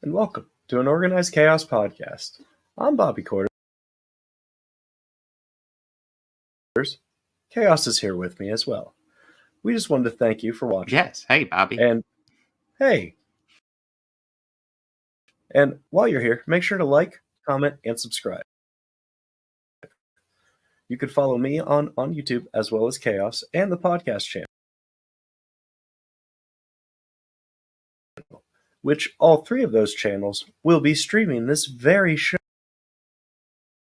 and welcome to an Organized Chaos podcast. I'm Bobby Quarters. Chaos is here with me as well. We just wanted to thank you for watching. Yes, hey Bobby. And hey. And while you're here, make sure to like, comment, and subscribe. You can follow me on YouTube as well as Chaos and the podcast channel, which all three of those channels will be streaming this very show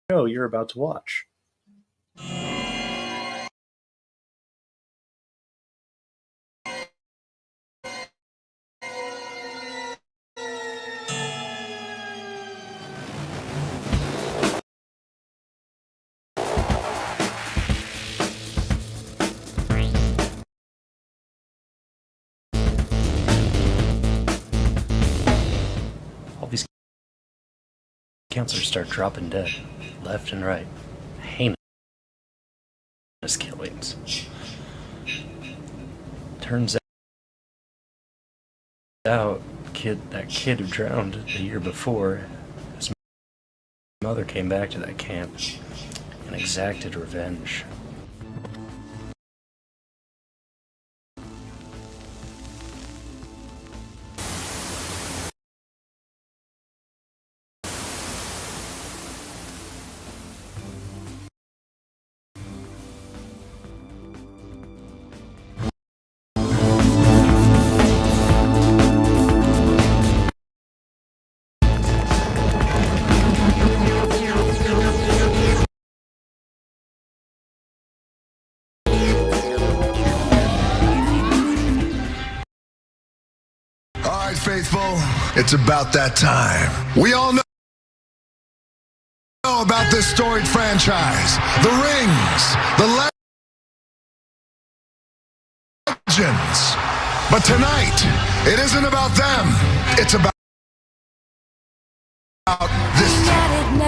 you're about to watch. All these counselors start dropping dead, left and right. Heinous killings. Turns out, that kid who drowned the year before, his mother came back to that camp and exacted revenge. Faithful, it's about that time. We all know about this storied franchise, the rings, the legends. But tonight, it isn't about them. It's about this time.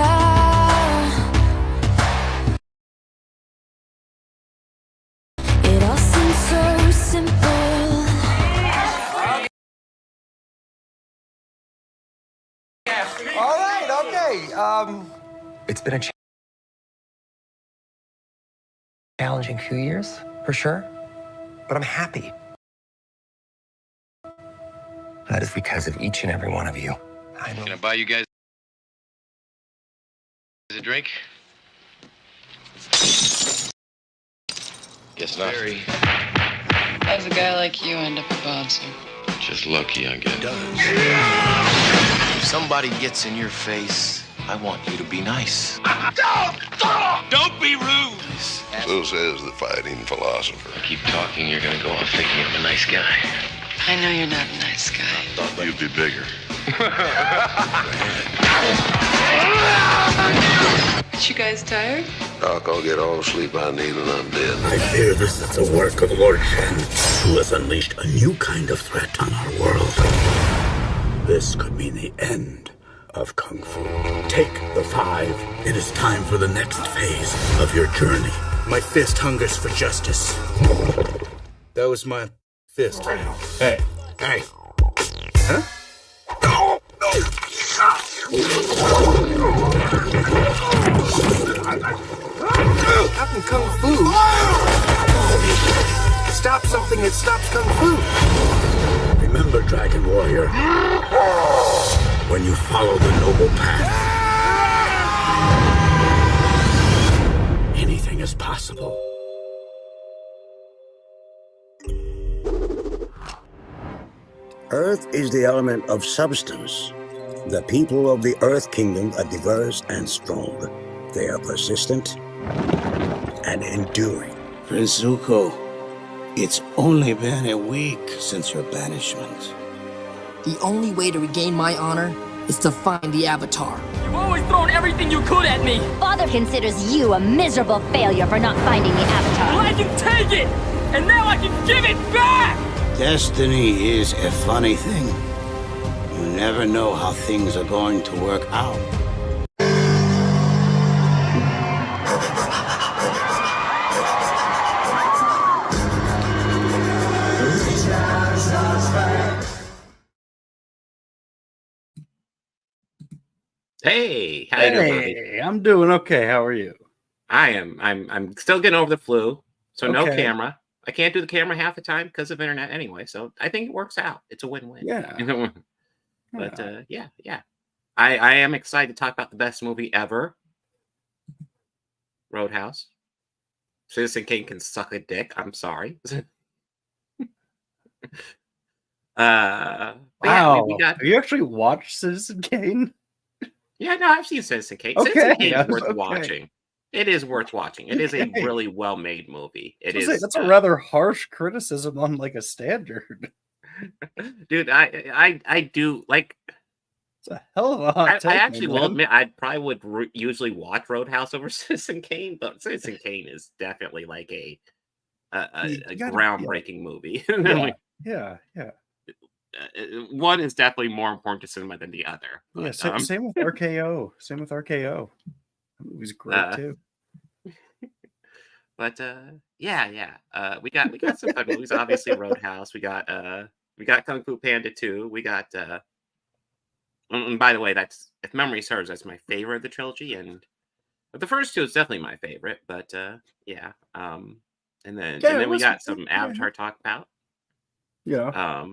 It all seems so simple. All right, okay. It's been a challenging few years, for sure, but I'm happy. That is because of each and every one of you. Can I buy you guys a drink? Guess not. How does a guy like you end up a bouncer? Just lucky, I guess. If somebody gets in your face, I want you to be nice. Don't be rude! So says the fighting philosopher. I keep talking, you're gonna go off thinking I'm a nice guy. I know you're not a nice guy. Thought you'd be bigger. Aren't you guys tired? Doc, I'll get all the sleep I need when I'm dead. I fear this is the work of Lord Shen, who has unleashed a new kind of threat on our world. This could mean the end of Kung Fu. Take the 5. It is time for the next phase of your journey. My fist hungers for justice. That was my fist. Hey. Hey. Huh? How can Kung Fu stop something that stops Kung Fu? Remember, Dragon Warrior, when you follow the noble path, anything is possible. Earth is the element of substance. The people of the Earth Kingdom are diverse and strong. They are persistent and enduring. Prince Zuko, it's only been a week since your banishment. The only way to regain my honor is to find the Avatar. You've always thrown everything you could at me! Father considers you a miserable failure for not finding the Avatar. Well, I can take it! And now I can give it back! Destiny is a funny thing. You never know how things are going to work out. Hey, how you doing, Bobby? Hey, I'm doing okay. How are you? I'm still getting over the flu, so no Okay. camera. I can't do the camera half the time because of internet anyway. So I think it works out. It's a win-win. Yeah. But yeah. I am excited to talk about the best movie ever, Roadhouse. Citizen Kane can suck a dick. I'm sorry. But yeah, Wow. we got. Have you actually watched Citizen Kane? Yeah, no, I've seen Citizen Kane. Okay, Citizen Kane is worth okay. watching. It is worth watching. It is a Okay. really well-made movie. It I was is. gonna say, that's a rather harsh criticism on like a standard. Dude, I do like. It's a hell of a hot I take, actually will man. admit I probably would usually watch Roadhouse over Citizen Kane, but Citizen Kane is definitely like a You gotta- groundbreaking movie. Yeah. One is definitely more important to cinema than the other. Yeah, But, same with RKO. Same with RKO. That movie's great too. But yeah. We got some fun movies. Obviously, Roadhouse. We got Kung Fu Panda 2. We got and by the way, that's, if memory serves, that's my favorite of the trilogy. But the first two is definitely my favorite. But yeah. And then we got some Avatar talk about. Yeah.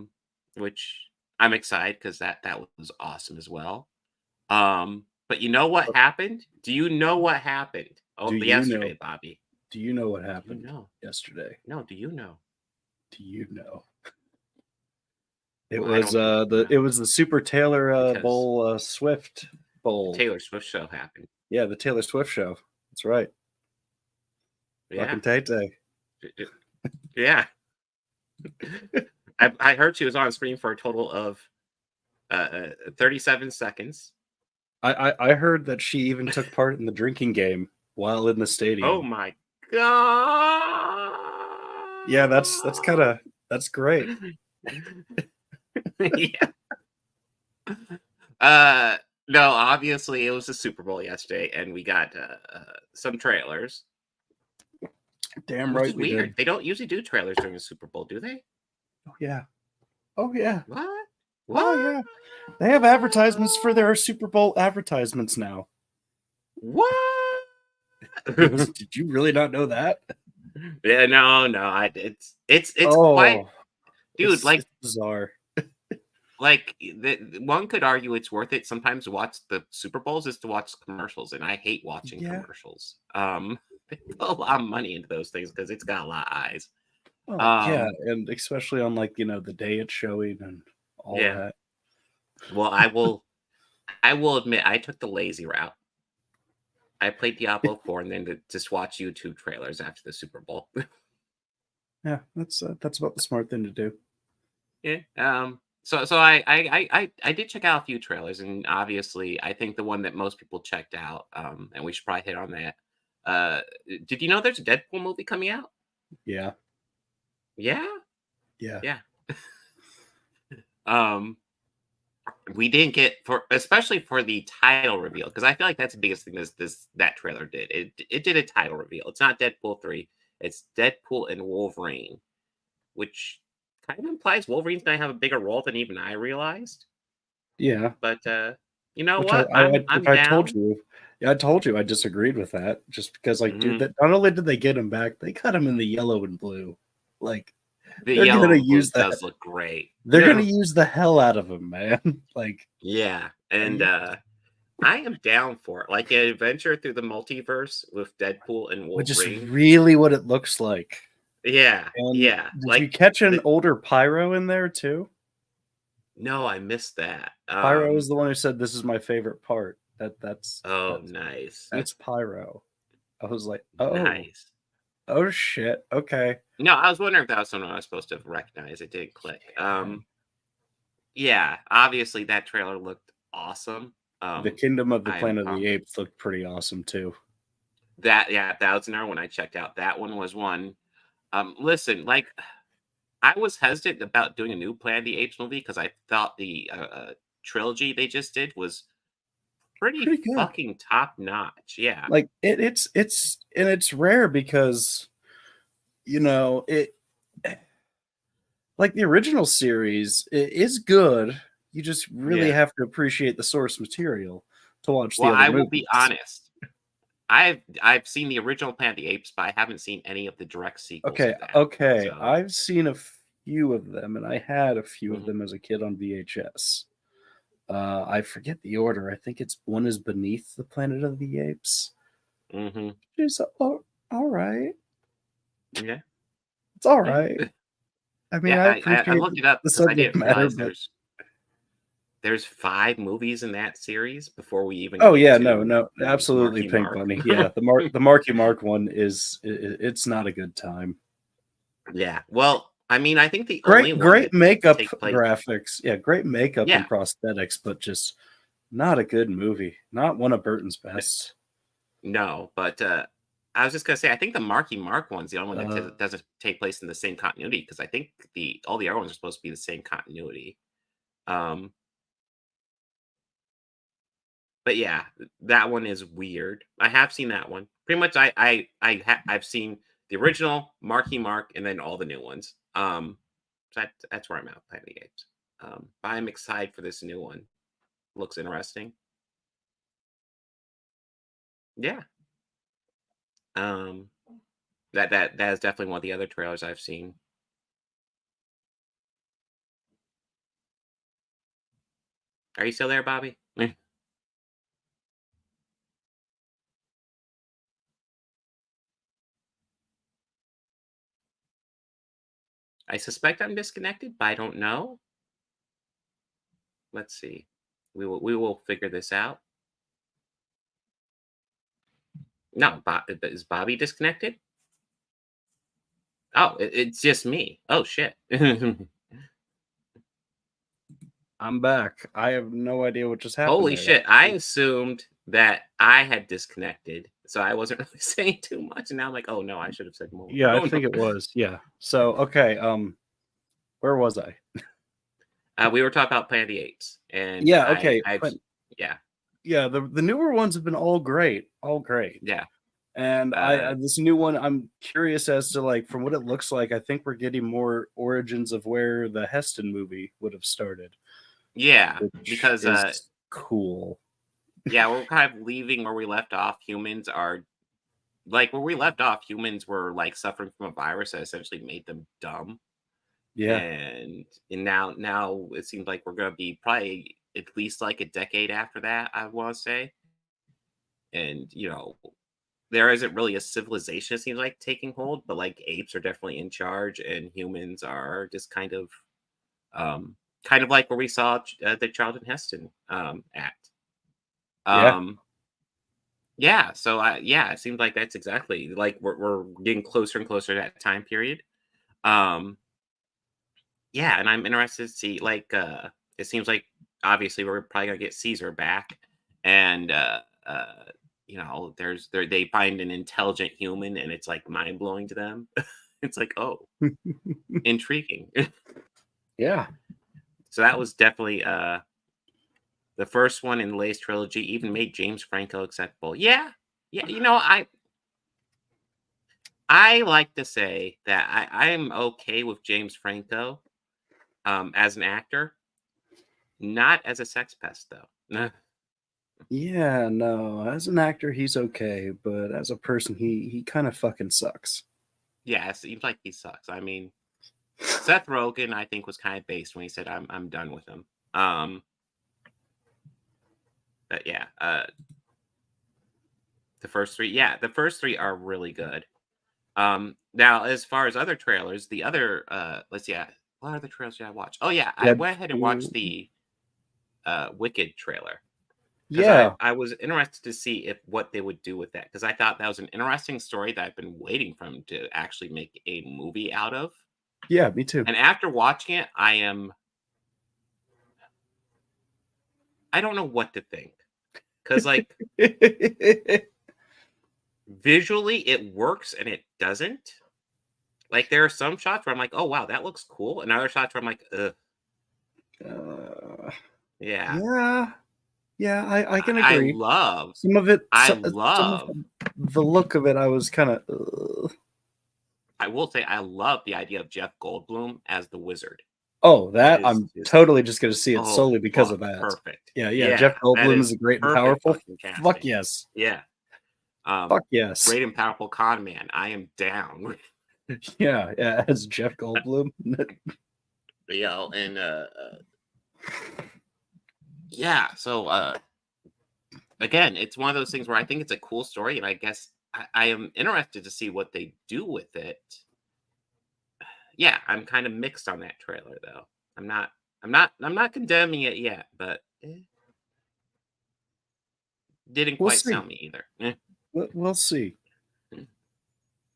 Which I'm excited because that was awesome as well. But you know what happened? Do you know what happened? Oh, Do you yesterday, know- Bobby. Do you know what happened know? yesterday? No, do you know? Do you know? It Well, I was don't it was the Super Taylor Because- Bowl Swift Bowl. Taylor Swift show happened. Yeah, the Taylor Swift show. That's right. Yeah. Fucking Tay-Tay. Yeah. I heard she was on screen for a total of 37 seconds. I heard that she even took part in the drinking game while in the stadium. Oh my god. Yeah, that's great. Yeah. No, obviously it was the Super Bowl yesterday, and we got some trailers. Damn Which right is we weird. did. They don't usually do trailers during the Super Bowl, do they? Oh yeah. Oh yeah. What? Oh yeah. They have advertisements for their Super Bowl advertisements now. What? Did you really not know that? Yeah, no. It's quite, dude. It's bizarre. Like one could argue it's worth it sometimes to watch the Super Bowls is to watch commercials, and I hate watching commercials. They put a lot of money into those things because it's got a lot of eyes. Oh, yeah, and especially on like the day it's showing and all that. Well, I will admit I took the lazy route. I played Diablo 4 and then just watch YouTube trailers after the Super Bowl. Yeah, that's about the smart thing to do. Yeah. So I did check out a few trailers, and obviously I think the one that most people checked out, and we should probably hit on that. Did you know there's a Deadpool movie coming out? Yeah. Yeah. Yeah. We didn't get especially for the title reveal, because I feel like that's the biggest thing that trailer did. It did a title reveal. It's not Deadpool 3. It's Deadpool and Wolverine, which kind of implies Wolverine's gonna have a bigger role than even I realized. Yeah. But you know Which what? I'm down. I told you. Yeah, I told you I disagreed with that just because, like, dude, that not only did they get him back, they cut him in the yellow and blue. Like, The they're yellow gonna and blue use that. does look great. They're Yeah. gonna use the hell out of him, man. Like, Yeah, and I am down for it. Like an adventure through the multiverse with Deadpool and which is Wolverine. really what it looks like. Yeah, And yeah. Did Like you catch an older Pyro in there too? no, I missed that. Pyro is the one who said, "This is my favorite part." That's nice. That's Pyro. I was like, oh, Nice. oh shit. Okay. No, I was wondering if that was someone I was supposed to recognize. It didn't click. Yeah, obviously that trailer looked awesome. The Kingdom of the I am Planet of the pumped. Apes looked pretty awesome too. That was another one I checked out. That one was one. Listen, like I was hesitant about doing a new Planet of the Apes movie because I thought the trilogy they just did was pretty good. fucking top notch. Yeah, Like it's rare because it like the original series is good. You just really have to appreciate the source material. to watch the Well, other I will movies. be honest. I've seen the original Planet of the Apes, but I haven't seen any of the direct sequels. Okay, of that, okay. so. I've seen a few of them, and I had a few Mm-hmm. of them as a kid on VHS. I forget the order. I think it's one is Beneath the Planet of the Apes. Mm-hmm. It's all right. Yeah, it's all right. I mean, I appreciate I looked it up the because I subject didn't matter, realize but there's 5 movies in that series before we even. oh get yeah, to no, absolutely, Marky Pink Mark. Bunny. Yeah, the Marky Mark one it's not a good time. Yeah, well, I mean, I think the only one Great that makeup take place. graphics. Yeah, great makeup Yeah. and prosthetics, but just not a good movie. Not one of Burton's best. No, but I was just gonna say, I think the Marky Mark one's the only one that doesn't take place in the same continuity, because I think all the other ones are supposed to be the same continuity. But yeah, that one is weird. I have seen that one. Pretty much, I've seen the original Marky Mark and then all the new ones. So that's where I'm at with Planet of the Apes. But I'm excited for this new one. Looks interesting. Yeah. That is definitely one of the other trailers I've seen. Are you still there, Bobby? I suspect I'm disconnected, but I don't know. Let's see. We will figure this out. No, is Bobby disconnected? Oh, it's just me. Oh shit. I'm back. I have no idea what just happened. Holy there. shit! I assumed that I had disconnected, so I wasn't really saying too much, and now I'm like, oh no, I should have said more. Yeah, Oh, I think it was. Yeah. So okay, where was I? We were talking about Planet of the Apes, and Yeah. Okay. Yeah. Yeah. The newer ones have been all great. All great. Yeah. And this new one, I'm curious as to, like, from what it looks like, I think we're getting more origins of where the Heston movie would have started. Yeah, because is cool. Yeah, we're kind of leaving where we left off. Humans are like where we left off. Humans were like suffering from a virus that essentially made them dumb. Yeah. And now it seems like we're gonna be probably at least like a decade after that, I want to say. And there isn't really a civilization, it seems like, taking hold, but like apes are definitely in charge, and humans are just kind of like where we saw the Charlton Heston act. Yeah. So it seems like that's exactly like we're getting closer and closer to that time period. Yeah, and I'm interested to see, like, it seems like obviously we're probably gonna get Caesar back, and they find an intelligent human, and it's like mind blowing to them. It's like, oh, intriguing. Yeah. So that was definitely the first one in the latest trilogy. Even made James Franco acceptable. Yeah. I like to say that I'm okay with James Franco as an actor, not as a sex pest, though. Yeah, no, as an actor, he's okay, but as a person, he kind of fucking sucks. Yeah, it seems like he sucks. I mean, Seth Rogen, I think, was kind of based when he said, "I'm done with him." But yeah, the first three are really good. Now, as far as other trailers, the other let's see, what other trailers did I watch? Oh yeah, I went ahead and watched the Wicked trailer. Yeah, I was interested to see what they would do with that, because I thought that was an interesting story that I've been waiting for them to actually make a movie out of. Yeah, me too. And after watching it, I don't know what to think, because like visually it works and it doesn't. Like, there are some shots where I'm like, oh wow, that looks cool, and other shots where I'm like, ugh. Yeah. Yeah, I can agree. I love some of it. Some of the look of it. I was kind of. I will say I love the idea of Jeff Goldblum as the wizard. Oh, that is I'm just totally just going to see it oh solely because of fuck, that. perfect. Yeah. Jeff that Goldblum is is a great and perfect powerful. fucking casting. Fuck yes. Yeah. Fuck yes. Great and powerful con man. I am down. Yeah, as Jeff Goldblum. And yeah, so again, it's one of those things where I think it's a cool story, and I guess I am interested to see what they do with it. Yeah, I'm kind of mixed on that trailer though. I'm not condemning it yet, but didn't We'll quite see. sell me either. We'll see.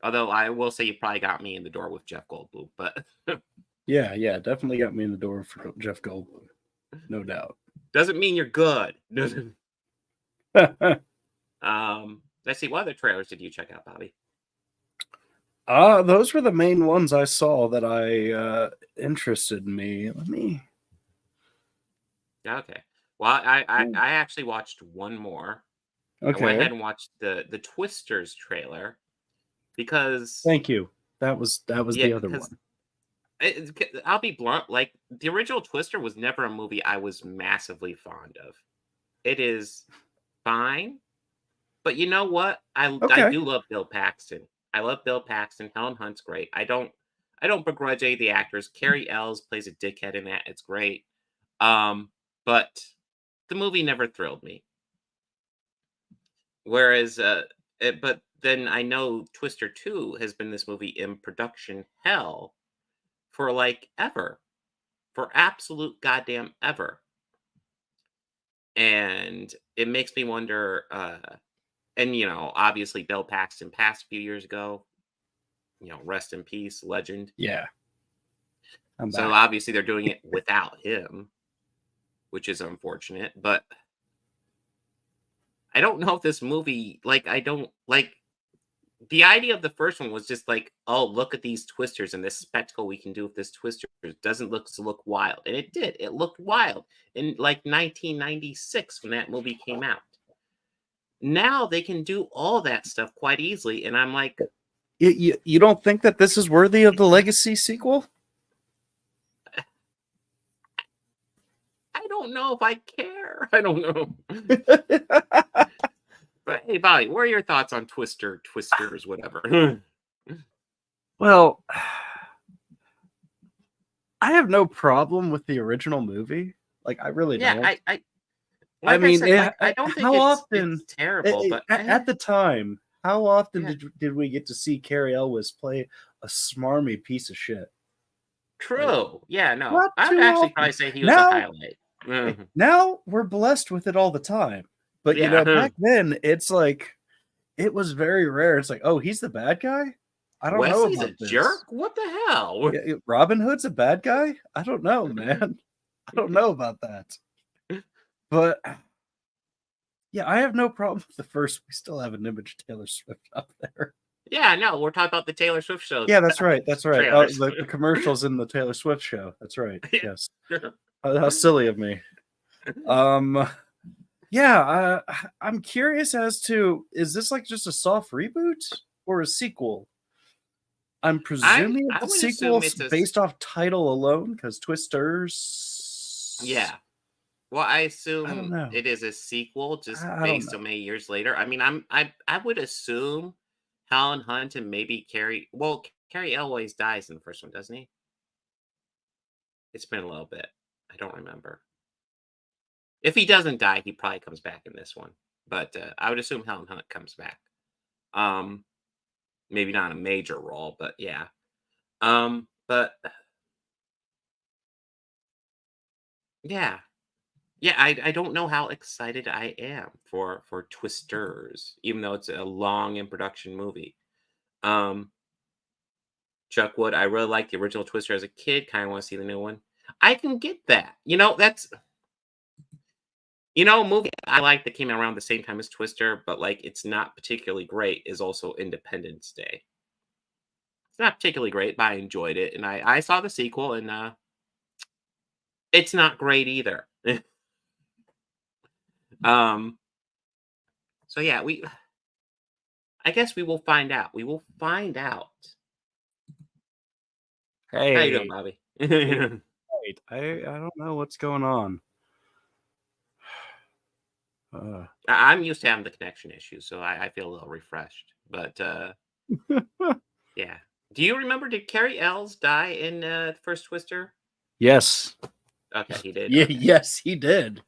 Although I will say you probably got me in the door with Jeff Goldblum, but Yeah, definitely got me in the door for Jeff Goldblum. No doubt. doesn't mean you're good. Let's see, what other trailers did you check out, Bobby? Those were the main ones I saw that I interested me. Let me. Okay. Well, I actually watched one more. Okay. I went ahead and watched the Twisters trailer because Thank you. That was the other one. I'll be blunt. Like the original Twister was never a movie I was massively fond of. It is fine, but you know what? I do love Bill Paxton. I love Bill Paxton. Helen Hunt's great. I don't begrudge any of the actors. Carrie Ells plays a dickhead in that. It's great. But the movie never thrilled me. Whereas, but then I know Twister 2 has been this movie in production hell for like ever, for absolute goddamn ever. And it makes me wonder, and obviously Bill Paxton passed a few years ago, rest in peace, legend. Yeah. So obviously they're doing it without him, which is unfortunate, but I don't know if this movie, the idea of the first one was just like, oh, look at these twisters and this spectacle we can do with this twister doesn't look wild. And it did. It looked wild in like 1996 when that movie came out. Now they can do all that stuff quite easily. And I'm like, you don't think that this is worthy of the Legacy sequel? I don't know if I care. I don't know. But hey, Bobby, what are your thoughts on Twisters, whatever? Well, I have no problem with the original movie. Like, I really don't. I mean, I don't think how often it's terrible, but at the time, how often did we get to see Carrie Elwes play a smarmy piece of shit? True. Yeah, no. Not I would too actually often. probably say he was a highlight. Now we're blessed with it all the time. But back then it's like it was very rare. It's like, oh, he's the bad guy? I don't know Wesley's about a this. jerk? What the hell? Yeah, Robin Hood's a bad guy? I don't know, man. I don't know about that. But yeah, I have no problem with the first. We still have an image of Taylor Swift up there. Yeah, no, we're talking about the Taylor Swift show. Yeah, that's right. That's right. Trailers. The commercials in the Taylor Swift show. That's right. Yes. How silly of me. Yeah, I'm curious as to, is this like just a soft reboot or a sequel? I'm presuming I it's a would sequel assume it's based off title alone, because Twisters. Yeah. Well, I I don't assume know. it is a sequel, just I don't based know. on many years later. I mean, I would assume Helen Hunt and maybe Carrie. Well, Carrie Elwes dies in the first one, doesn't he? It's been a little bit. I don't remember. If he doesn't die, he probably comes back in this one. But I would assume Helen Hunt comes back. Maybe not a major role, but yeah. But yeah. Yeah, I don't know how excited I am for Twisters, even though it's a long in production movie. Chuck Wood, I really liked the original Twister as a kid. Kind of want to see the new one. I can get that. That's a movie I like that came out around the same time as Twister, but like it's not particularly great, is also Independence Day. It's not particularly great, but I enjoyed it. And I saw the sequel, and it's not great either. So yeah, I guess we will find out. We will find out. Hey. How you doing, Bobby? tonight. I don't know what's going on. I'm used to having the connection issues, so I feel a little refreshed. But yeah. Do you remember, did Carrie Ells die in the first Twister? Yes. Okay, he did. Yeah, Okay. yes, he did.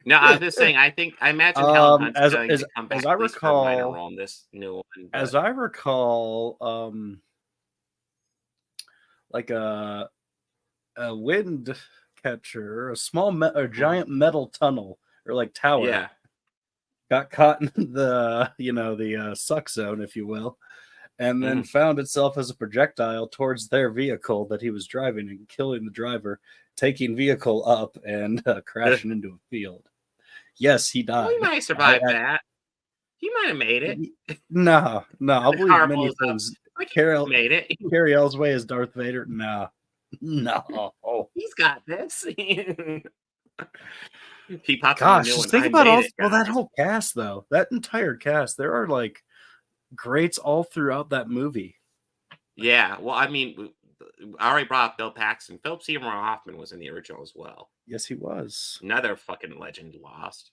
No, I was just saying. I imagine Helen Hunt's as going to come back as I at least for a minor recall, role in this new one. as but- I recall, like a wind catcher, a small a giant metal tunnel or like tower, Yeah. got caught in the the suck zone, if you will, and then found itself as a projectile towards their vehicle that he was driving and killing the driver, taking vehicle up and crashing into a field. Yes, he died. Well, he might have survived that. He might have made it. No, I'll believe Car many blows up. things. Like, he Carrie made it. Carrie Ells way as Darth Vader. No. He's got this. He popped Gosh, in the new just one. think I about made all it, that guys. whole cast though. That entire cast. There are like greats all throughout that movie. Yeah, well, I mean, I already brought up Bill Paxton. Philip Seymour Hoffman was in the original as well. Yes, he was. Another fucking legend lost.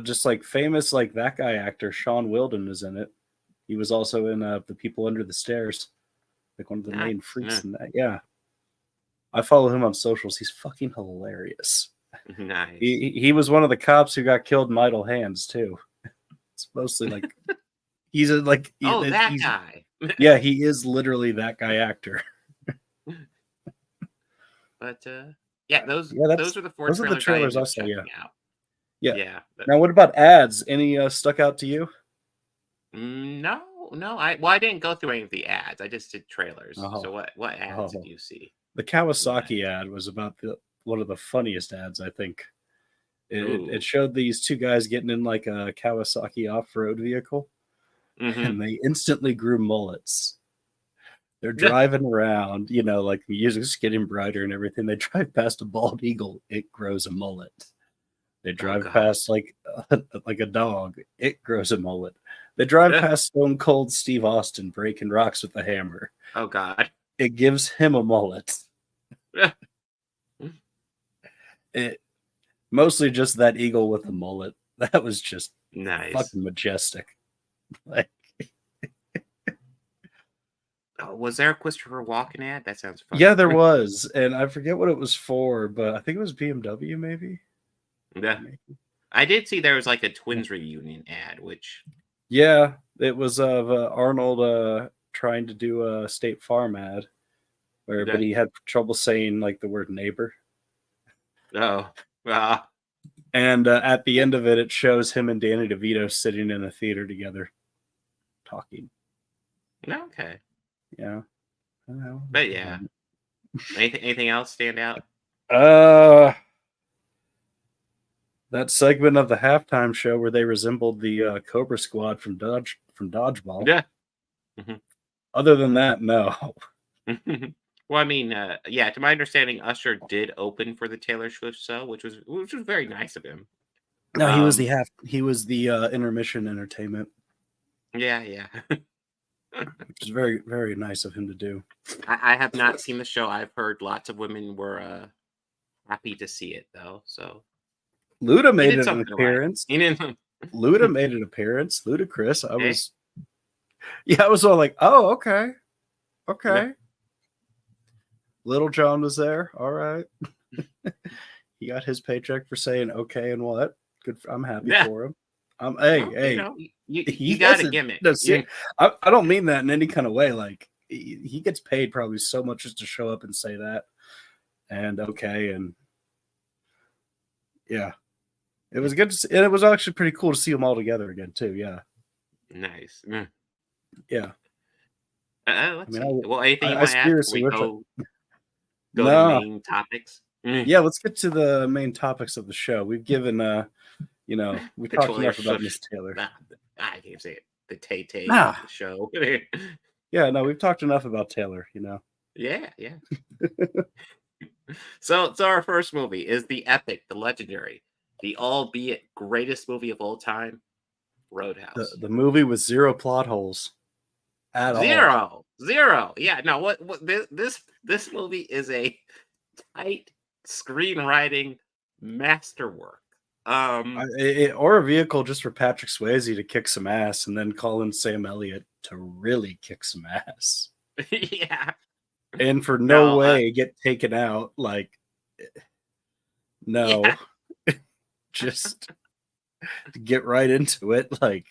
Just like famous, like that guy actor Sean Wilden is in it. He was also in The People Under the Stairs, like one of the main freaks in that. Yeah, I follow him on socials. He's fucking hilarious. Nice. He was one of the cops who got killed in Idle Hands too. It's mostly like he's that guy. Yeah, he is literally that guy actor. But yeah, those are the four trailers I I saw. Yeah. out. Yeah. Now, what about ads? Any stuck out to you? No. I didn't go through any of the ads. I just did trailers. Oh. So what ads did you see? The Kawasaki ad was about one of the funniest ads, I think. It showed these two guys getting in like a Kawasaki off-road vehicle, and they instantly grew mullets. They're driving around, like the music's getting brighter and everything. They drive past a bald eagle, it grows a mullet. They drive past like a dog, it grows a mullet. They drive past Stone Cold Steve Austin breaking rocks with a hammer. Oh God! It gives him a mullet. It mostly just that eagle with the mullet. That was just nice, fucking majestic. Like, was there a Christopher Walken ad? That sounds fun. Yeah, there was, and I forget what it was for, but I think it was BMW, maybe. Yeah, I did see there was like a Twins reunion ad, which yeah, it was of Arnold trying to do a State Farm ad, but he had trouble saying like the word neighbor. Oh, and at the end of it, it shows him and Danny DeVito sitting in a theater together, talking. Okay. Yeah. But yeah. Anything else stand out? That segment of the halftime show where they resembled the Cobra Squad from Dodgeball. Yeah. Other than that, no. Well, I mean, yeah. To my understanding, Usher did open for the Taylor Swift show, which was very nice of him. No, he was the intermission entertainment. Yeah. Which is very, very nice of him to do. I have not seen the show. I've heard lots of women were happy to see it, though. So Luda made an appearance. Luda made an appearance. Ludacris. I was all like, oh, okay. Yeah. Little John was there. All right. He got his paycheck for saying okay and what. Good. I'm happy for him. Hey. You got a gimmick. No, I don't mean that in any kind of way. Like he gets paid probably so much just to show up and say that. And okay, and yeah, it was good to see, and it was actually pretty cool to see them all together again too. Yeah, nice. Yeah. Anything you want to ask? Seriously Go to the main topics. Yeah, let's get to the main topics of the show. We've given we talked enough about Miss Taylor. I can't say it. The Tay-Tay show. Yeah, no, we've talked enough about Taylor, Yeah. So our first movie is the epic, the legendary, the albeit greatest movie of all time, Roadhouse. The movie with zero plot holes at all. Zero. Yeah, no, what this movie is a tight screenwriting masterwork. Or a vehicle just for Patrick Swayze to kick some ass, and then call in Sam Elliott to really kick some ass. Yeah. And for no way get taken out. Like, no. Yeah. Just to get right into it. Like,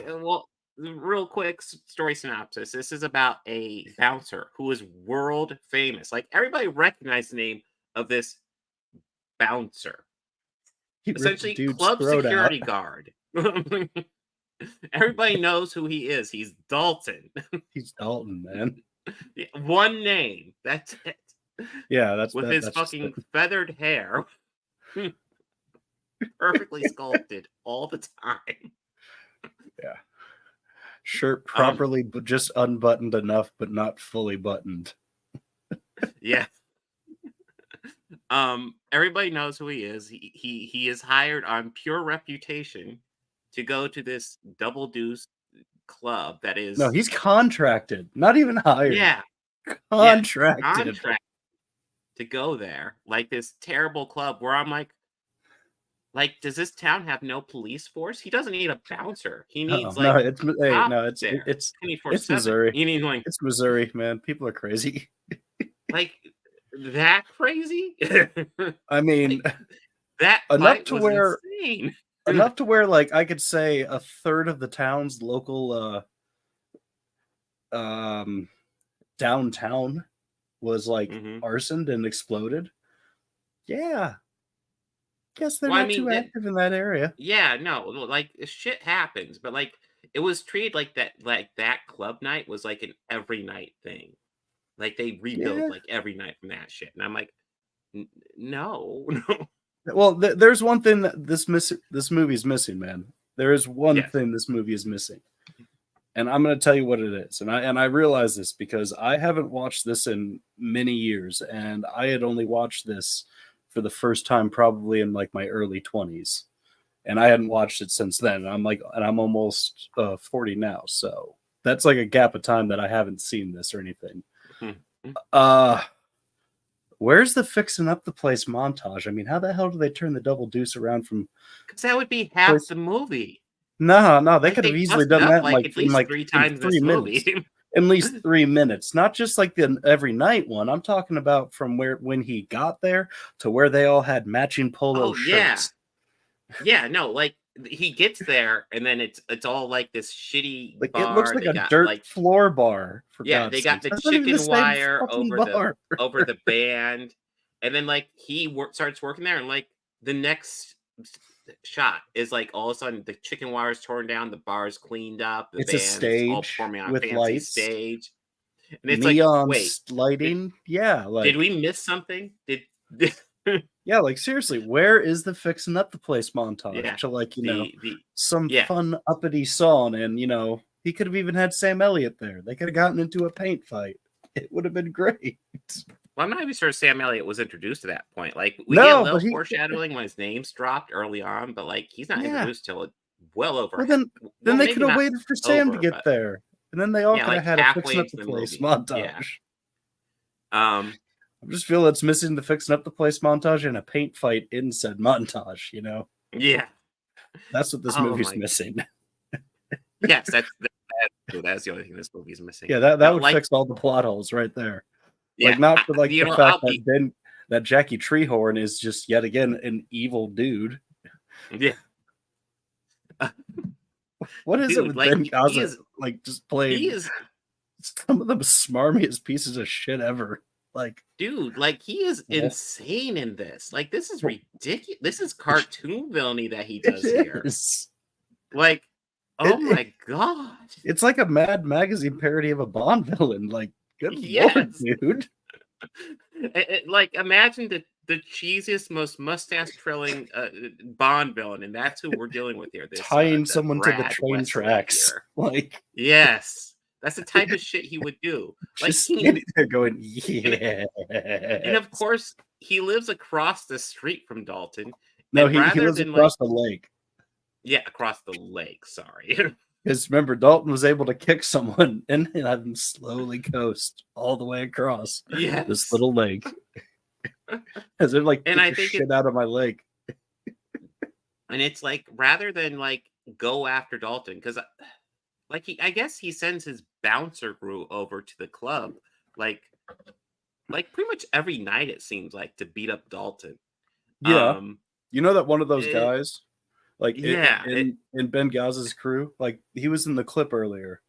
well, real quick story synopsis. This is about a bouncer who is world famous. Like, everybody recognized the name of this bouncer. Essentially, club security guard. Everybody knows who he is. He's Dalton. He's Dalton, man. One name. That's it. Yeah, that's with his fucking feathered hair. Perfectly sculpted all the time. Yeah. Shirt properly, but just unbuttoned enough, but not fully buttoned. Yeah. Everybody knows who he is. He is hired on pure reputation to go to this Double Deuce club that is... No, he's contracted. Not even hired. Yeah. Contracted. Yeah, contracted to go there. Like, this terrible club where I'm like, does this town have no police force? He doesn't need a bouncer. He needs it's Missouri. You need it's Missouri, man. People are crazy. Like, that crazy? I mean, that enough to where insane. Enough to where, like, I could say a third of the town's local downtown was like arsoned and exploded. Yeah. Guess they're not too active in that area. Yeah, no, like, shit happens, but like, it was treated like that club night was like an every night thing. Like, they rebuild like every night from that shit, and I'm like, no. Well, there's one thing that this movie's missing, man. There is one thing this movie is missing, and I'm going to tell you what it is. And I realize this because I haven't watched this in many years, and I had only watched this for the first time probably in like my early 20s, and I hadn't watched it since then. And I'm almost 40 now, so that's like a gap of time that I haven't seen this or anything. Where's the fixing up the place montage? I mean, how the hell do they turn the Double Deuce around from? Because that would be half the movie. No, they could have easily done that at least 3 times this minutes. movie. At least 3 minutes, not just like the every night one. I'm talking about from when he got there to where they all had matching polo shirts. Yeah, no, like, he gets there and then it's all like this shitty like bar. It looks like a dirt floor bar. They got the chicken wire over the band, and then like he starts working there, and like the next shot is like all of a sudden the chicken wire is torn down, the bar's cleaned up, the it's band's a stage all performing on with a fancy lights, stage, and it's neon like, wait, lighting. Did we miss something? Yeah, like seriously, where is the fixing up the place montage to like, some fun uppity song? And he could have even had Sam Elliott there. They could have gotten into a paint fight. It would have been great. Well, I'm not even sure Sam Elliott was introduced to that point. Like, we get a little foreshadowing when his name's dropped early on, but like he's not introduced till well over. Well, then they could have waited for Sam to get there, and then they all could have had a fixing up the place montage. Yeah. I just feel it's missing the fixing up the place montage and a paint fight in said montage, Yeah. That's what this movie's missing. Yes, that's the only thing this movie's missing. Yeah, that would fix all the plot holes right there. Yeah, like, not for like the fact that Jackie Treehorn is just yet again an evil dude. Yeah. What is it with Ben Gaza? Like, just playing. He is some of the smarmiest pieces of shit ever. Like, dude, like, he is insane in this. Like, this is ridiculous. This is cartoon villainy that he does here. Like, my god, it's like a Mad Magazine parody of a Bond villain. Like, good lord, dude. Like, imagine the cheesiest, most mustache trailing Bond villain, and that's who we're dealing with here. This tying someone to the train tracks. Like, yes. That's the type of shit he would do. Like, just standing there going, yeah. And of course, he lives across the street from Dalton. No, he lives across the lake. Yeah, across the lake. Sorry. Because remember, Dalton was able to kick someone and have him slowly coast all the way across this Yes. little lake. As if like, And get I your think shit out of my leg. And it's like, rather than like go after Dalton, because like I guess he sends his bouncer crew over to the club, like pretty much every night it seems like, to beat up Dalton. Yeah. You know that one of those it- guys, like Yeah, in Ben Gaz's crew, like he was in the clip earlier.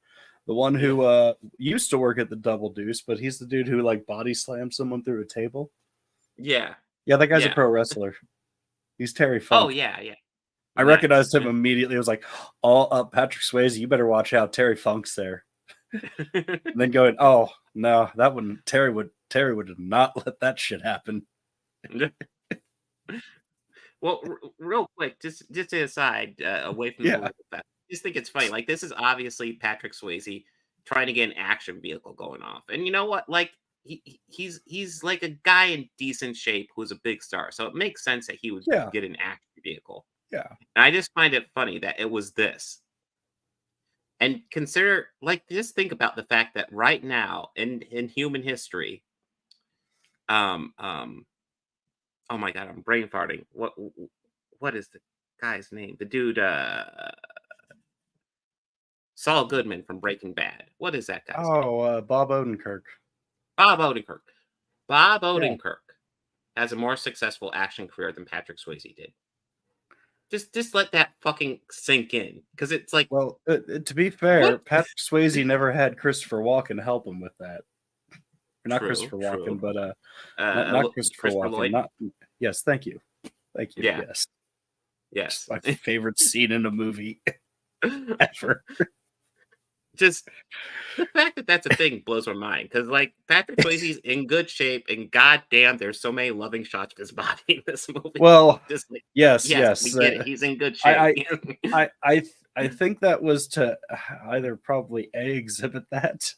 The one who used to work at the Double Deuce, but he's the dude who like body slammed someone through a table. Yeah. Yeah, that guy's a Yeah. pro wrestler. He's Terry Funk. Oh yeah, yeah. I recognized him immediately. I was like, "All up, Patrick Swayze. You better watch out. Terry Funk's there." And then going, "Oh no, that wouldn't. Terry would not let that shit happen." Well, real quick, just to aside, away from the movie, I just think it's funny. Like, this is obviously Patrick Swayze trying to get an action vehicle going off, and you know what? Like, he's like a guy in decent shape who's a big star, so it makes sense that he would get an action vehicle. Yeah, and I just find it funny that it was this. And consider, like, just think about the fact that right now in human history, oh my god, I'm brain farting. What is the guy's name? The dude, Saul Goodman from Breaking Bad. What is that guy's name? Bob Odenkirk. Bob Odenkirk. Bob Odenkirk has a more successful action career than Patrick Swayze did. Just let that fucking sink in, because it's like, well, to be fair, Patrick Swayze never had Christopher Walken help him with that. Not True, Christopher Walken, true. but not Christopher Walken. Lloyd? Yes, thank you. Thank you. Yeah. Yes. Yes. My favorite scene in a movie ever. Just the fact that that's a thing blows my mind, because like Patrick Swayze's in good shape, and goddamn, there's so many loving shots of his body in this movie. Well, just like, yes. we get it. He's in good shape. I think that was to either probably A, exhibit that,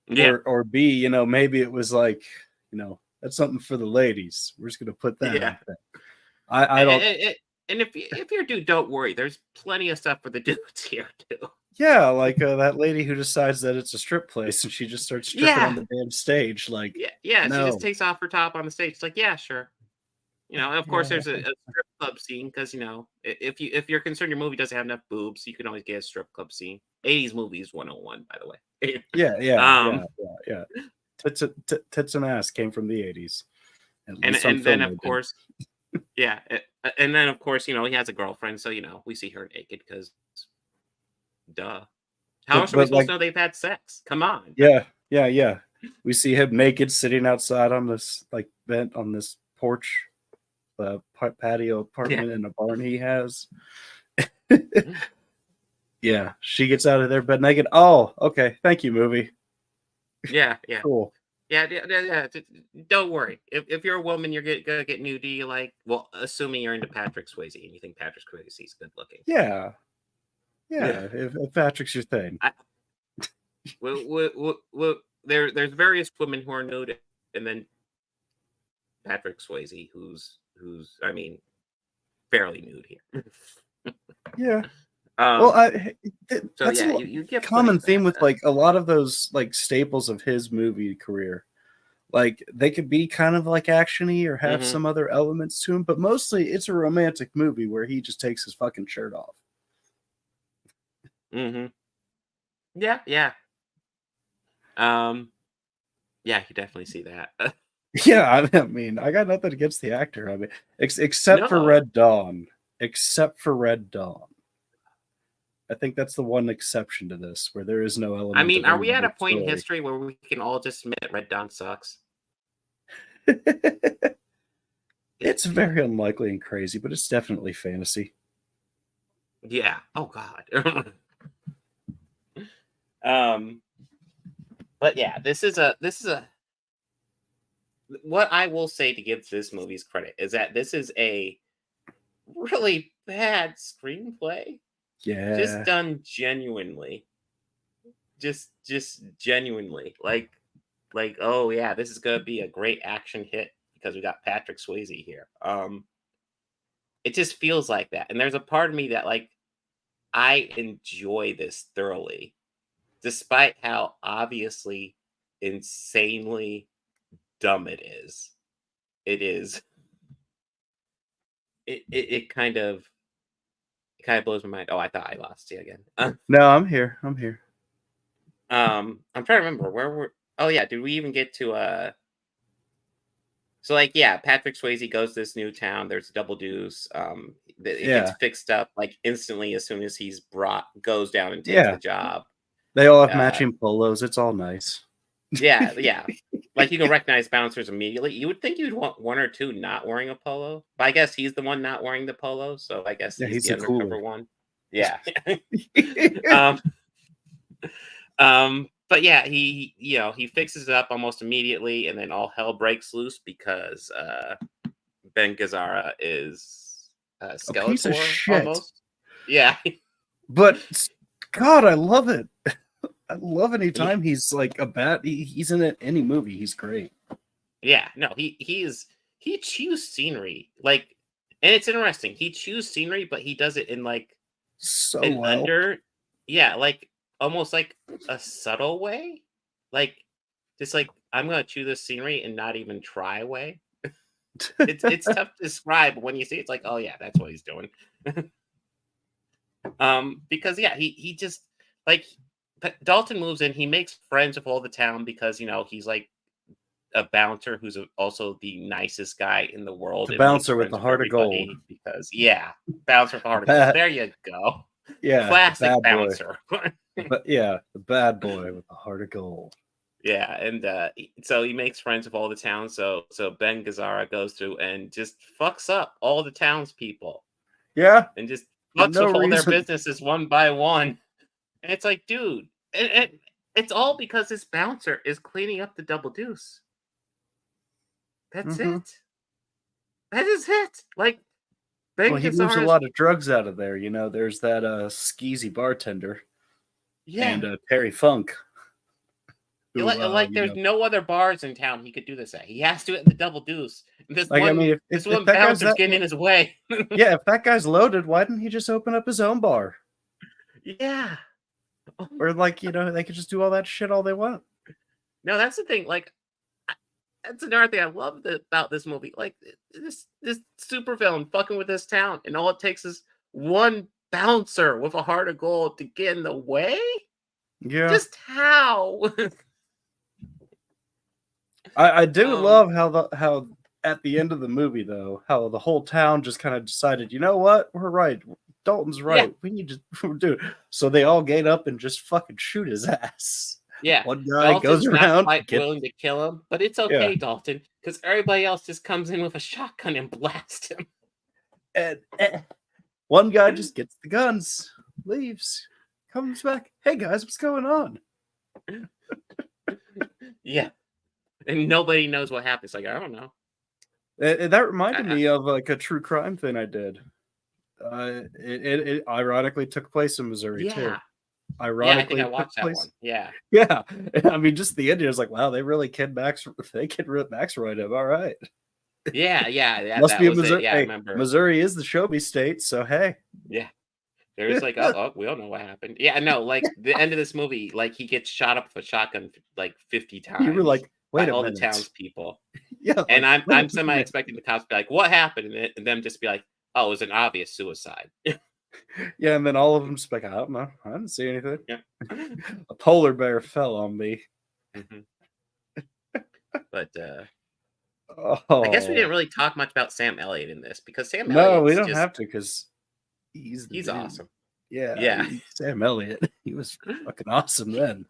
Yeah. or B, you know, maybe it was like, you know, that's something for the ladies. We're just gonna put that Yeah. out there. I don't. And if you're a dude, don't worry. There's plenty of stuff for the dudes here too. Yeah, like that lady who decides that it's a strip place and she just starts stripping on the damn stage. Like, Yeah. no. She just takes off her top on the stage. It's like, yeah, sure. You know, and of course, there's a strip club scene, because you know, if you're concerned your movie doesn't have enough boobs, you can always get a strip club scene. 80s movies 101, by the way. Yeah. Tits and ass came from the 80s. And then of course, and then of course, you know, he has a girlfriend, so you know, we see her naked because, duh. How else are we supposed to know they've had sex? Come on. Yeah. We see him naked sitting outside on this like vent on this porch, patio apartment in a barn he has. Yeah, she gets out of their bed naked. Oh, okay. Thank you, movie. Yeah. Cool. Yeah. Don't worry. If you're a woman, you're gonna get nude. Do you like? Well, assuming you're into Patrick Swayze and you think Patrick Swayze's good looking. Yeah. If Patrick's your thing. There's various women who are nude, and then Patrick Swayze, who's I mean, fairly nude here. Yeah. That's you get common theme with like a lot of those like staples of his movie career. Like they could be kind of like actiony or have some other elements to them, but mostly it's a romantic movie where he just takes his fucking shirt off. Yeah. Yeah, you definitely see that. Yeah, I mean, I got nothing against the actor. I mean, except for Red Dawn. I think that's the one exception to this, where there is no element. I mean, of are we at a point in story. history where we can all just admit Red Dawn sucks? It's very unlikely and crazy, but it's definitely fantasy. Yeah. Oh God. But yeah, this is a. What I will say to give this movie's credit is that this is a really bad screenplay. Yeah. Just done genuinely. Just genuinely. Like, oh yeah, this is gonna be a great action hit because we got Patrick Swayze here. It just feels like that. And there's a part of me that like I enjoy this thoroughly, despite how obviously insanely dumb it is. It is. It kind of blows my mind. Oh, I thought I lost you again. No, I'm here. I'm here. I'm trying to remember where we're. Oh yeah, did we even get to So like yeah, Patrick Swayze goes to this new town. There's a double deuce. It gets fixed up like instantly as soon as he's goes down and takes the job. They all have matching polos. It's all nice. Yeah, yeah. Like you can recognize bouncers immediately. You would think you'd want one or two not wearing a polo, but I guess he's the one not wearing the polo. So I guess he's the undercover one. Yeah. But yeah, he fixes it up almost immediately, and then all hell breaks loose because Ben Gazzara is Skeletor, piece of shit. Almost. Yeah. But God, I love it. I love any time he's like he's in any movie. He's great. Yeah, no, he chews scenery like, and it's interesting. He chews scenery, but he does it in like so well. Like almost like a subtle way, like just like I'm gonna chew this scenery and not even try way. It's tough to describe, but when you see it, it's like, oh yeah, that's what he's doing. Because yeah, he just like Dalton moves in, he makes friends with all the town because he's like a bouncer who's also the nicest guy in the world. The bouncer with the heart of gold. Because bouncer with the heart of gold. There you go. Yeah, classic bouncer. But yeah, the bad boy with the heart of gold. Yeah, and so he makes friends with all the town. So Ben Gazzara goes through and just fucks up all the townspeople. Yeah, and just fucks with all their businesses one by one. And it's like, dude, and it's all because this bouncer is cleaning up the double deuce. That's it. That is it. Like, he moves a lot of drugs out of there. There's that skeezy bartender. Yeah. And Terry Funk. Who, there's no other bars in town he could do this at. He has to at the double deuce. This one bouncer's getting in his way. Yeah, if that guy's loaded, why didn't he just open up his own bar? Yeah. Or they could just do all that shit all they want. No, that's the thing. Like, that's another thing I love about this movie. Like, this supervillain fucking with this town, and all it takes is one bouncer with a heart of gold to get in the way. Yeah. Just how? I do love how at the end of the movie though, how the whole town just kind of decided, you know what, we're right. Dalton's right. Yeah. We need to do it. So they all get up and just fucking shoot his ass. Yeah. One guy goes around willing to kill him, but it's okay, Dalton, because everybody else just comes in with a shotgun and blasts him. And one guy just gets the guns, leaves, comes back. Hey guys, what's going on? Yeah. And nobody knows what happened. It's like, I don't know. That reminded me of like a true crime thing I did. It ironically took place in Missouri too. Ironically, I think I watched that one. Yeah. Yeah. I mean, just the ending is like, wow, they really kid Maxroyd him. All right. Yeah. Must be Missouri. I remember. Missouri is the show me state, so hey. Yeah. There's like, oh, we all know what happened. Yeah, no, like the end of this movie, like he gets shot up with a shotgun like 50 times. You were like, wait a minute. All the townspeople. Yeah. And I'm semi-expecting the cops to be like, what happened? And them just be like, oh, it was an obvious suicide. Yeah, and then all of them just like, I don't know. I didn't see anything. Yeah. A polar bear fell on me. But I guess we didn't really talk much about Sam Elliott in this because Sam Elliott. No, we don't have to because he's awesome. Yeah. Sam Elliott. He was fucking awesome then.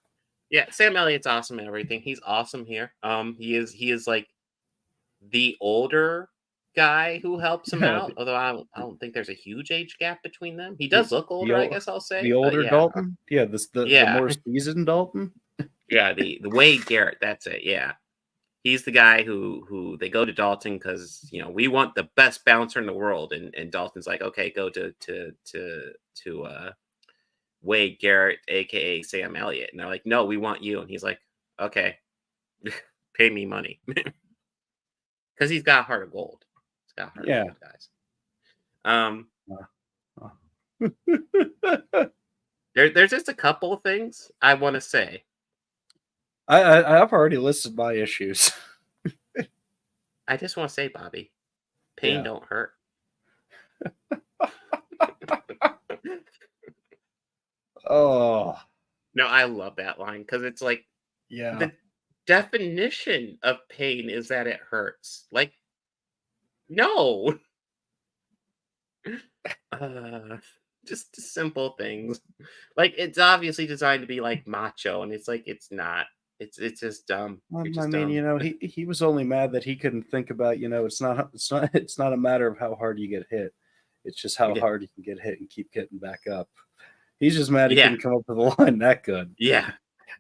Yeah, Sam Elliott's awesome and everything. He's awesome here. He is like the older guy who helps him out. Although I don't think there's a huge age gap between them. He does look older, I guess I'll say. The older Dalton? Yeah, the more seasoned Dalton. Yeah, the Wade Garrett, that's it. Yeah. He's the guy who they go to Dalton because we want the best bouncer in the world, and Dalton's like, okay, go to Wade Garrett, aka Sam Elliott, and they're like, no, we want you, and he's like, okay, pay me money, because he's got a heart of gold. He's got a heart of gold, guys. There's just a couple of things I want to say. I've already listed my issues. I just want to say, Bobby, pain Yeah. don't hurt. Oh, No, I love that line because it's like yeah. the definition of pain is that it hurts. Like, no. Just simple things. Like, it's obviously designed to be like macho, and it's like it's not. It's just dumb. You're I just mean, dumb. he was only mad that he couldn't think about, it's not a matter of how hard you get hit. It's just how Yeah. hard you can get hit and keep getting back up. He's just mad he Yeah. couldn't come up with a line that good. Yeah.